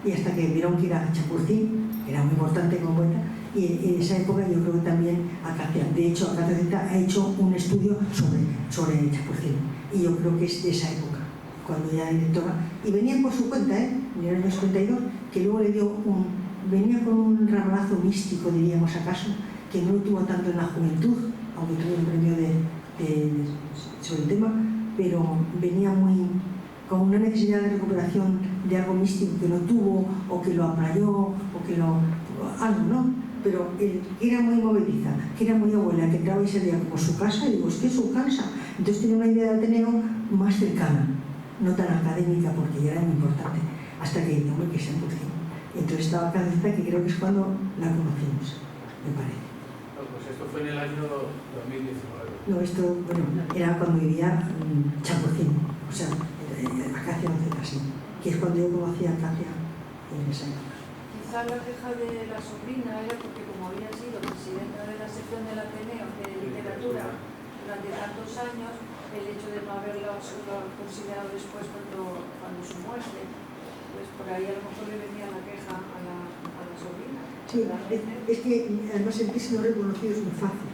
Y hasta que vieron que era Champurcín, que era muy importante como abuela, y en esa época yo creo que también Acacia, de hecho Acacia ha hecho un estudio sobre Champurcín, y yo creo que es de esa época, cuando ya era directora, y venía por su cuenta, en el año 52, que luego le dio venía con un ramalazo místico, diríamos acaso, que no tuvo tanto en la juventud, aunque tuvo un premio sobre el tema, pero venía muy con una necesidad de recuperación de algo místico que no tuvo, o que lo aplayó, o que algo, ¿no? Pero él era muy movediza, que era muy abuela, que entraba y salía como su casa, y digo, es que es su casa. Entonces tenía una idea de Ateneo más cercana, no tan académica, porque ya era muy importante, hasta que dijo, que se Champurcín. Entonces estaba Katia, que creo que es cuando la conocimos, me parece. No, pues esto fue en el año 2019. No, esto, bueno, era cuando vivía Champurcín, o sea, Acacia así, que es cuando yo conocí a Katia en esa época. Quizá la queja de la sobrina era porque como había sido presidenta de la sección del Ateneo de literatura durante tantos años, el hecho de no haberlo considerado después cuando su muerte, pues por ahí a lo mejor le venía la queja a la sobrina. Sí, es que además sentirse no reconocido es muy fácil.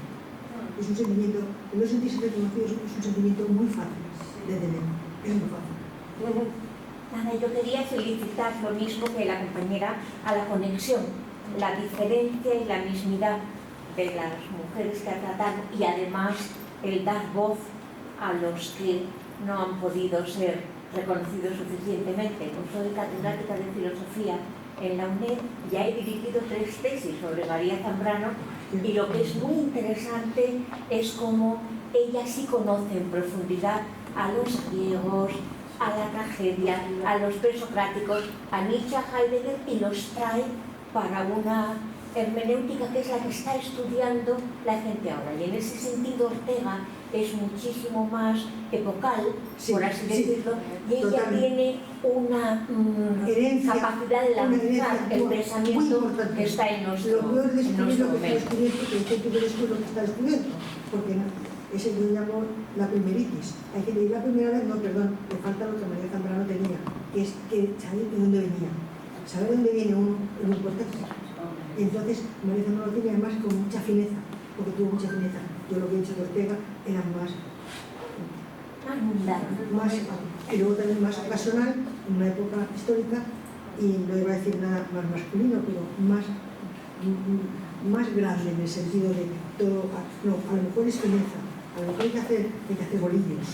Es un sentimiento, no sentirse reconocido es un sentimiento muy fácil de tener, es muy fácil. Nada, yo quería felicitar lo mismo que la compañera a la conexión, la diferencia y la mismidad de las mujeres que ha tratado y además el dar voz a los que no han podido ser reconocidos suficientemente. Pues soy catedrática de filosofía en la UNED, ya he dirigido 3 tesis sobre María Zambrano y lo que es muy interesante es cómo ella sí conoce en profundidad a los griegos, a la tragedia, a los presocráticos, a Nietzsche, a Heidegger, y los trae para una hermenéutica que es la que está estudiando la gente ahora. Y en ese sentido Ortega es muchísimo más epocal, sí, por así decirlo, y ella totalmente tiene una capacidad de lanzar el pensamiento que está en nuestro momento. Lo peor de escribir lo que está descubierto, que hay que descubrir lo que está descubierto, porque ese yo llamo la primeritis. Hay que leer la primera vez, no, perdón, le falta lo que María Zambrano tenía, que es que saber de dónde venía, saber de dónde viene uno en un contexto. Y entonces María Zambrano tenía además con mucha fineza, porque tuvo mucha fineza. Yo lo que he dicho de Ortega era más y luego también más ocasional, en una época histórica, y no iba a decir nada más masculino, pero más grande en el sentido de todo, no, a lo mejor es fineza. A lo mejor hay que hacer bolillos,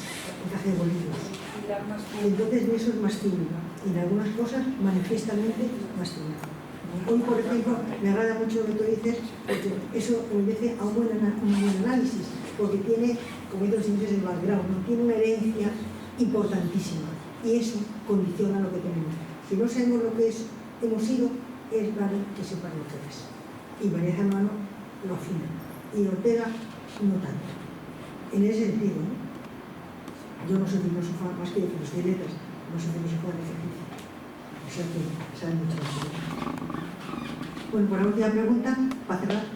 y entonces eso es masculino, y en algunas cosas manifiestamente masculino. Hoy, por ejemplo, me agrada mucho lo que tú dices, porque eso obedece a un buen análisis, porque tiene, como dicen los ingleses, el background, ¿no? Tiene una herencia importantísima, y eso condiciona lo que tenemos. Si no sabemos lo que hemos sido, es raro que sepan lo que es. Y María Zambrano lo afina, y Ortega no tanto. En ese sentido, ¿no? Yo no soy filósofa más que de filosofía y letras, no soy filósofa de ejercicio. O sea que saben mucho más de eso. Bueno, por la última pregunta, para cerrar.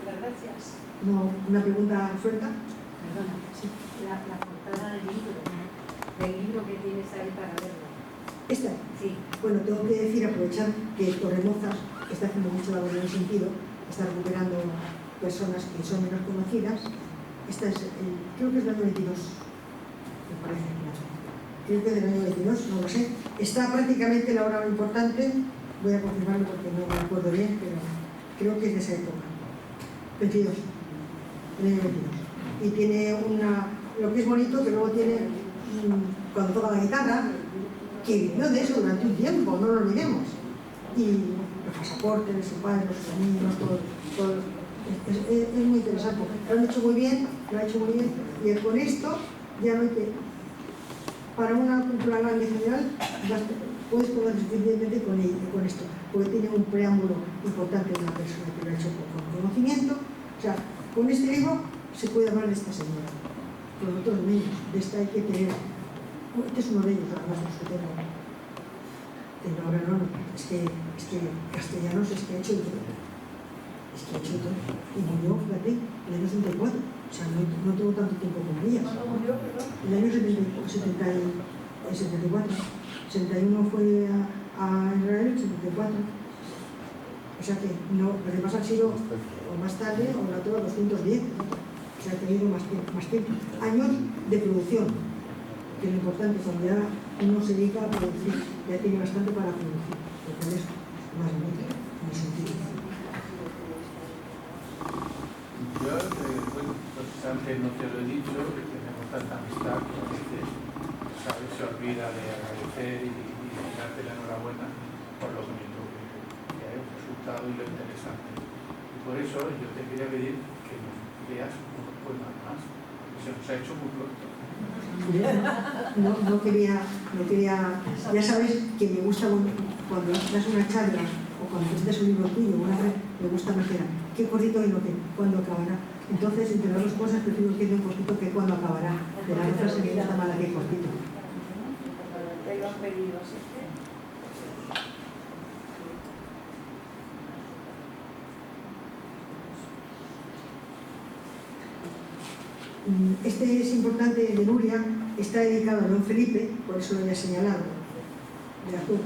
Gracias. No, una pregunta suelta. Perdona, sí. La portada del libro que tienes ahí para verlo. ¿Esta? Sí. Bueno, tengo que decir, aprovechar que Torremozas está haciendo mucho labor en ese sentido, está recuperando personas que son menos conocidas. Esta es, creo que es la 22. me parece, creo que del año 22, no lo sé. Está prácticamente la obra importante, voy a confirmarlo porque no me acuerdo bien, pero creo que es de esa época. 22, el año 22. Y tiene lo que es bonito, que luego tiene, cuando toca la guitarra, que vivió de eso durante un tiempo, no lo olvidemos. Y los pasaportes de su padre, los caminos, todo. Es muy interesante. Lo han hecho muy bien, y con esto ya no hay que... Para una cultura grande en general, puedes poder suficientemente con esto, porque tiene un preámbulo importante de una persona que lo ha hecho con conocimiento. O sea, con este libro se puede hablar de esta señora, con otros medios. De esta hay que tener... Este es uno de ellos, además, los que tengo. Ahora no, es que Castellanos es que ha hecho todo. Y murió, fíjate, en el año 64. O sea, no tuvo tanto tiempo como ellas. ¿Cuándo murió, perdón? En el año 74. 61 fue a Israel, 74. O sea que no, además han sido o más tarde o la tuvo 210. O sea, ha tenido más tiempo. Años de producción, que es lo importante, cuando ya uno se dedica a producir, ya tiene bastante para producir. Porque es más bonito, en el sentido. Yo, bueno, pues antes no te lo he dicho, que tenemos tanta amistad que a veces, ¿sabes?, se olvida de agradecer y darte la enhorabuena por lo bonito que ha resultado y lo interesante. Y por eso yo te quería pedir que nos leas unos poemas más, que se nos ha hecho muy pronto. No quería, ya sabes que me gusta cuando das una charla o cuando presentas un libro tuyo, me gusta más qué cortito y cuándo acabará. Entonces, entre las dos cosas, prefiero que dé un cortito que cuándo acabará. De la otra se me gusta más la que cortito. Te lo han pedido, ¿sí? Este es importante, de Nuria, está dedicado a don Felipe, por eso lo había señalado, de azul.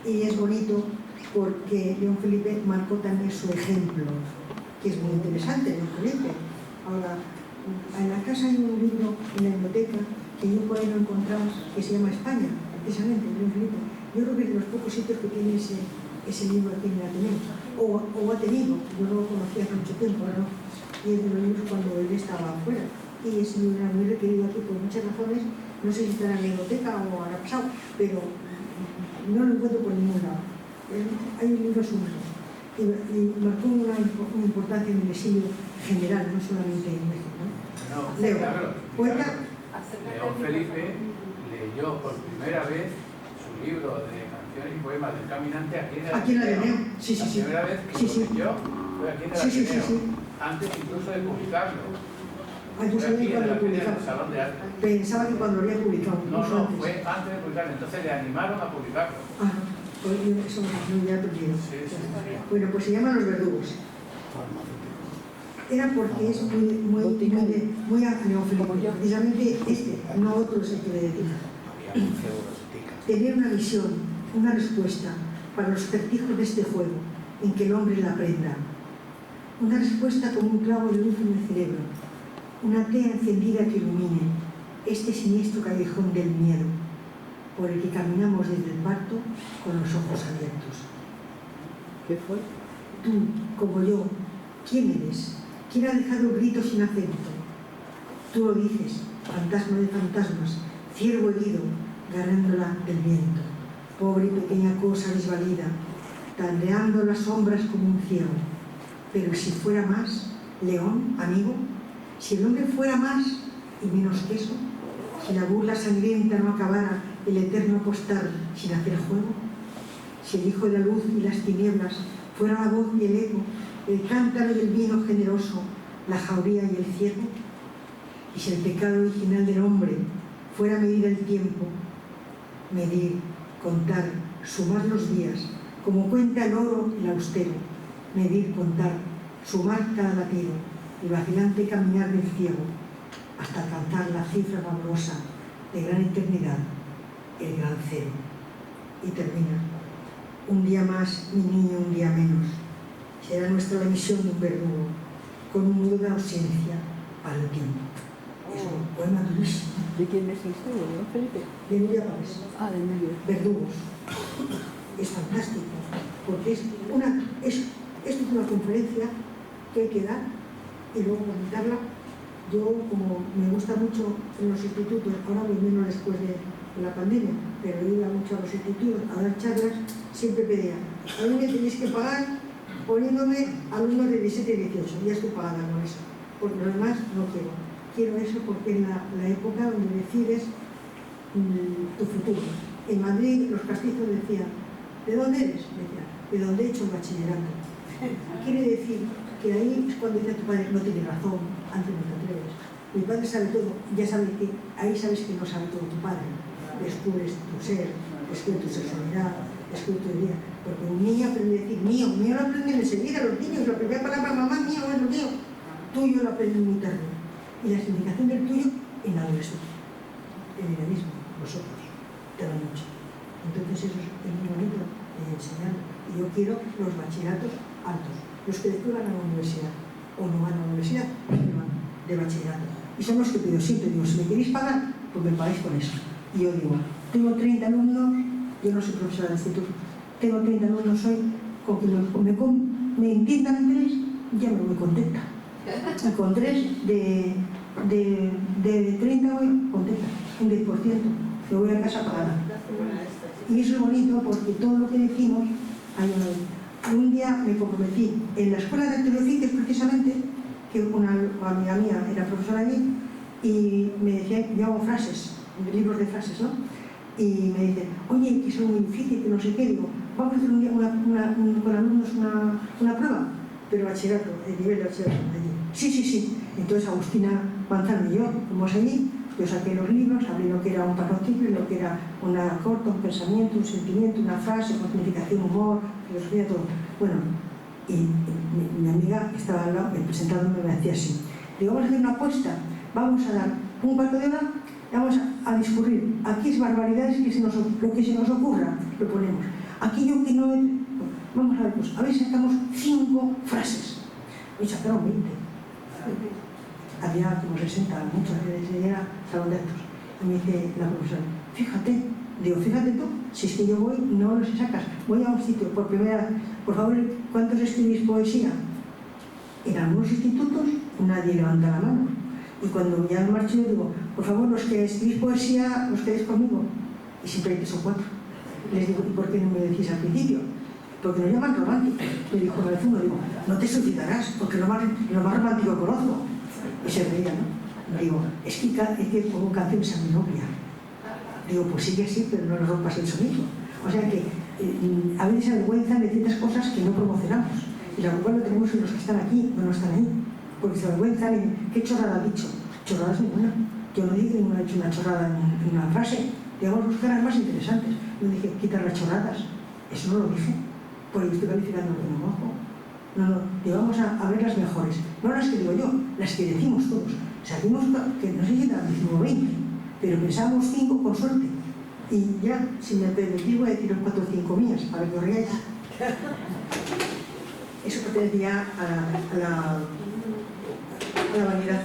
Y es bonito porque don Felipe marcó también su ejemplo, que es muy interesante, don Felipe. Ahora, en la casa hay un libro en la biblioteca que yo por ahí no he encontrado, que se llama España, precisamente, don Felipe. Yo creo que es de los pocos sitios que tiene ese libro aquí en el Ateneo, o ha tenido, yo no lo conocí hace mucho tiempo, ahora no. Y es de los libros cuando él estaba afuera. Y ese libro era muy requerido aquí por muchas razones, no sé si está en la biblioteca o habrá pasado, pero no lo encuentro por ningún lado. Hay un libro suyo y marcó una importancia en el exilio general, no solamente en México. No, Leo, claro, poeta. León Felipe leyó por primera vez su libro de canciones y poemas del Caminante aquí en el Ateneo. Sí. La primera vez que lo leyó fue aquí en el Ateneo, antes incluso de publicarlo. Yo sabía cuando lo publicaba. Salón de Arte. Pensaba que cuando lo había publicado. No, fue antes de publicarlo, entonces le animaron a publicarlo. Pues eso no me había perdido. Sí. Bueno, pues se llama Los Verdugos. Era porque es muy a León Felipe. Precisamente no otro es el que le dedica. Tener una visión, una respuesta para los certijos de este juego, en que el hombre la aprenda. Una respuesta como un clavo de luz en el cerebro, una tea encendida que ilumine este siniestro callejón del miedo, por el que caminamos desde el parto con los ojos abiertos. ¿Qué fue? Tú, como yo, ¿quién eres? ¿Quién ha dejado el grito sin acento? Tú lo dices, fantasma de fantasmas, ciervo herido, ganándola del viento, pobre y pequeña cosa desvalida, tandeando las sombras como un ciego. Pero si fuera más, León, amigo, si el hombre fuera más y menos que eso, si la burla sangrienta no acabara el eterno apostar sin hacer juego, si el hijo de la luz y las tinieblas fuera la voz y el eco, el cántaro y el vino generoso, la jauría y el ciego, y si el pecado original del hombre fuera medir el tiempo, medir, contar, sumar los días, como cuenta el oro el austero, medir, contar, sumar cada latido, el vacilante caminar del ciego, hasta alcanzar la cifra fabulosa de gran eternidad, el gran cero. Y termina: un día más, mi niño, un día menos, será nuestra la misión de un verdugo, con un nudo de ausencia para el tiempo. es un poema durísimo. ¿De quién es este? ¿De don Felipe? De Nuria Pavés. Ah, de Nuria. Verdugos. Es fantástico, porque esto es una conferencia que hay que dar y luego comentarla. Yo, como me gusta mucho en los institutos, ahora muy menos después de la pandemia, pero iba mucho a los institutos a dar charlas, siempre pedía, a mí me tenéis que pagar poniéndome alumnos de 17 y 18, ya estoy pagada con eso, porque lo demás no quiero. Quiero eso porque es la época donde decides tu futuro. En Madrid los castizos decían, ¿de dónde eres? Decía, de dónde he hecho el bachillerato. Quiere decir que ahí es cuando dice tu padre, no tiene razón, antes no te atreves. Mi padre sabe todo, ya sabes que ahí sabes que no sabe todo tu padre. Descubres tu ser, descubres tu sexualidad, descubres tu vida. Porque un niño aprende a decir mío lo aprenden enseguida los niños, la primera palabra mamá, mío, es lo mío. Tuyo lo aprenden muy tarde. Y la significación del tuyo en la adolescencia. El idealismo, vosotros, te lo han mucho. Entonces eso es muy bonito de enseñar. Y yo quiero los bachilleratos altos, los que después van a la universidad, o no van a la universidad, van de bachillerato. Y son los que pido siempre, digo, si me queréis pagar, pues me pagáis con eso. Y yo digo, tengo 30 alumnos, yo no soy profesora de instituto, tengo 30 alumnos hoy, con que me entiendan 3, ya me voy contenta. Y con 3 de 30 voy contenta, un 10%, me voy a casa pagada. Y eso es bonito porque todo lo que decimos hay una vez. Un día me comprometí en la escuela de Teología, precisamente, que una amiga mía era profesora allí, y me decía, yo hago frases, libros de frases, ¿no? Y me dice, oye, que es muy difícil, que no sé qué, digo, vamos a hacer un día con alumnos una prueba, pero bachillerato, el nivel de bachillerato allí. Sí. Entonces Agustina Manzano y yo fuimos allí, yo saqué los libros, abrí lo que era un parrocicle, lo que era una corta, un pensamiento, un sentimiento, una frase, con significación, humor, filosofía, todo. Bueno, y mi amiga estaba al lado, presentándome, me decía así, digo, vamos a hacer una apuesta, vamos a dar un cuarto de hora, vamos a discurrir, aquí es barbaridades, lo que se nos ocurra, lo ponemos. Aquí yo que no, vamos a ver, pues, a ver si sacamos 5 frases, y sacaron 20. Había como 60, muchas veces era salón de actos. Y me dice la profesora, fíjate, digo, fíjate tú, si es que yo voy, no los sacas, voy a un sitio, por primera vez, por favor, ¿cuántos escribís poesía? En algunos institutos nadie levanta la mano. Y cuando ya me marcho yo digo, por favor, los que escribís poesía, los quedéis conmigo. Y siempre hay 3 o 4. Les digo, ¿y por qué no me decís al principio? Porque nos llaman románticos. Me dijo Malzuno, digo, no te suicidarás, porque lo más romántico que conozco. Y se reía, ¿no? Digo, es que pongo canciones a mi novia. Digo, pues sigue así, pero no nos rompas el sonido. O sea que a veces avergüenzan de ciertas cosas que no promocionamos. Y la culpa lo tenemos en los que están aquí, no están ahí. Porque se avergüenzan en qué chorrada ha dicho. Chorradas ninguna. Yo no dije que ninguno ha hecho una chorrada en una frase. Digamos, buscar las más interesantes. No dije, quitar las chorradas. Eso no lo dije. Porque estoy calificando lo que no bajo. No, digo, vamos a ver las mejores. No las que digo yo, las que decimos todos. Sabemos que no sé si eran 19 o 20, pero pensábamos 5 con suerte. Y ya, si me permitís, voy a deciros 4 o 5 mías, para que os riáis. Eso pertenecía a la vanidad.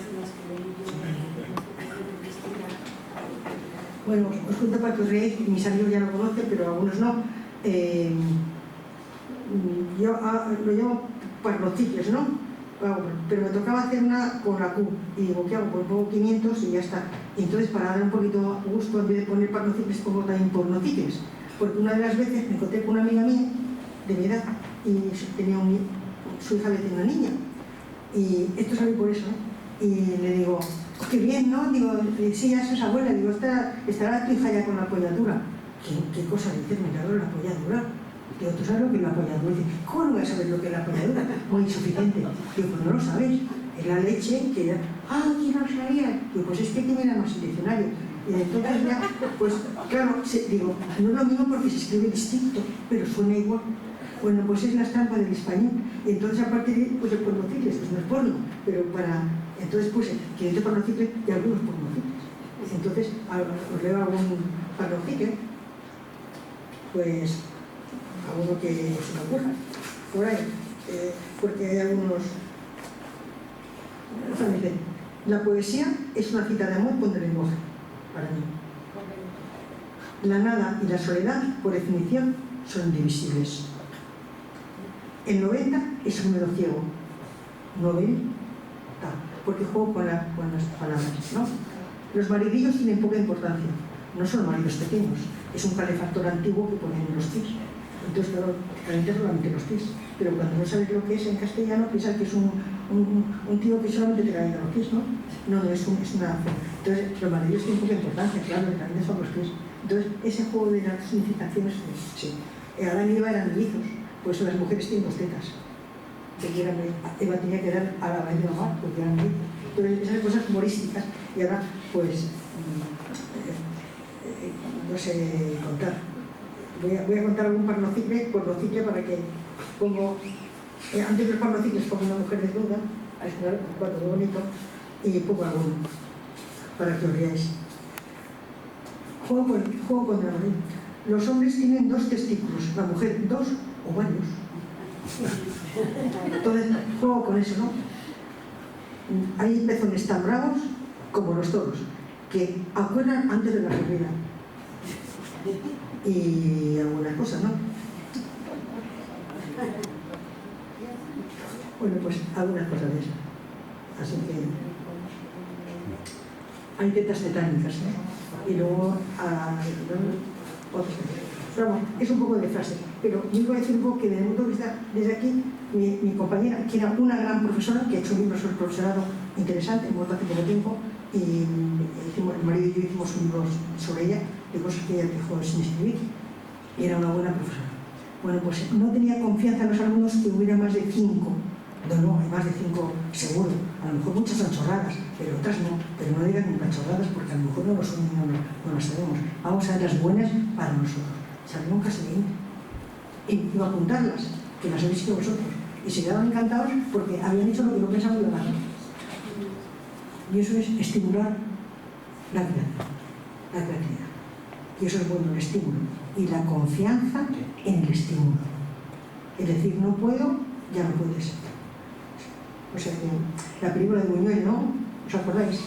Bueno, os cuento para que os riáis, mis amigos ya lo conocen, pero algunos no. Yo lo llamo parrocicles, ¿no? Pero me tocaba hacer una con la Q. Y digo, ¿qué hago? Pues pongo 500 y ya está. Y entonces, para dar un poquito gusto, en vez de poner parrocicles, pongo también pornocicles. Porque una de las veces me encontré con una amiga mía, de mi edad, y tenía su hija tenía una niña. Y esto salió por eso, ¿no? Y le digo, oh, qué bien, ¿no? Digo, sí, ya sos abuela. Digo, estará tu hija ya con la apoyadura. ¿Qué cosa dices? Me la apoyadura. Digo, ¿tú sabes lo que es la apoyadura? Dice, ¿cómo no voy a saber lo que es la apoyadura? Muy insuficiente. Digo, pues no lo sabéis. Es la leche que... ¿quién no sabía? Digo, pues es que me da más el diccionario. Y entonces ya, pues claro, digo, no es lo mismo porque se escribe distinto, pero suena igual. Bueno, pues es la estampa del español. Y entonces a partir de ahí, pues el pornocicles, pues no es porno, pero para... Entonces puse 500 pornocicles y algunos pornocicles. Entonces, os leo algún pornocicle, pues... alguno que se me ocurra por ahí, porque hay algunos. La poesía es una cita de amor con el lenguaje, para mí. La nada y la soledad, por definición, son indivisibles. El 90 es un número ciego. 90, porque juego con las palabras, ¿no? Los maridillos tienen poca importancia. No son maridos pequeños, es un calefactor antiguo que ponen en los pies. Entonces, claro, calienta solamente los pies. Pero cuando no sabes lo que es en castellano, piensas que es un tío que solamente te calienta los pies, ¿no? No, es una... Entonces, los maridillos tienen poca importancia, claro, el calienta son los pies. Entonces, ese juego de las significaciones, sí. Adán y Eva eran mellizos, por eso las mujeres tienen dos tetas. Eva tenía que dar a la raíz de la mar, porque eran mellizos. Entonces, esas cosas humorísticas, y ahora, pues, no sé contar. Voy a contar algún pornocicle para que pongo... antes de los pornocicles pongo una mujer desnuda, a estar un cuadro muy bonito, y pongo alguno, para que os veáis. Juego con la marín. Los hombres tienen 2 testículos, la mujer 2 o varios. Entonces, juego con eso, ¿no? Hay pezones tan bravos como los toros, que acuerdan antes de la corrida. Y alguna cosa, ¿no? Bueno, pues algunas cosas de eso. Así que hay tetas tetánicas, ¿eh? Y luego otras. Pero bueno, es un poco de frase. Pero yo voy a decir un poco que desde el punto de vista, desde aquí, mi compañera, que era una gran profesora, que ha hecho libros sobre el profesorado interesante, muy hace poco tiempo, y el marido y yo hicimos un libro sobre ella, de cosas que ella dejó sin escribir, y era una buena profesora. Bueno, pues no tenía confianza en los alumnos que hubiera más de 5. No, hay más de 5 seguro. A lo mejor muchas son chorradas, pero otras no. Pero no digan nunca chorradas porque a lo mejor no lo son y no las sabemos. Vamos a ver las buenas para nosotros. Salieron casi 20. Y iba a apuntarlas, que las habéis hecho vosotros. Y se quedaban encantados porque habían hecho lo que no pensaban que iban a hacer. Y eso es estimular la creatividad. Y eso es bueno, el estímulo. Y la confianza en el estímulo. Es decir, no puedo, ya no puedes. O sea, la película de Buñuel, ¿no? ¿Os acordáis?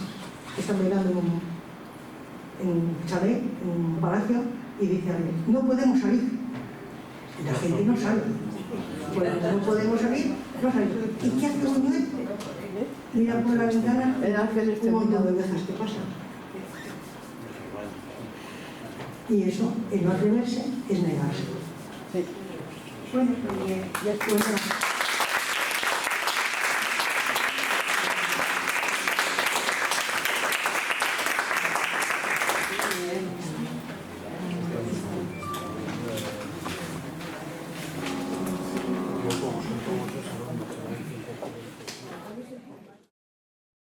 Están bailando en un chalet, en un palacio, y dice alguien, no podemos salir. Y la gente no sale. Bueno, no podemos salir, no salimos. ¿Y qué hace Buñuel? Mira por la ventana un montón de veces que pasan. Y eso, el no atreverse, es negarse. Sí. Bueno, ya estoy.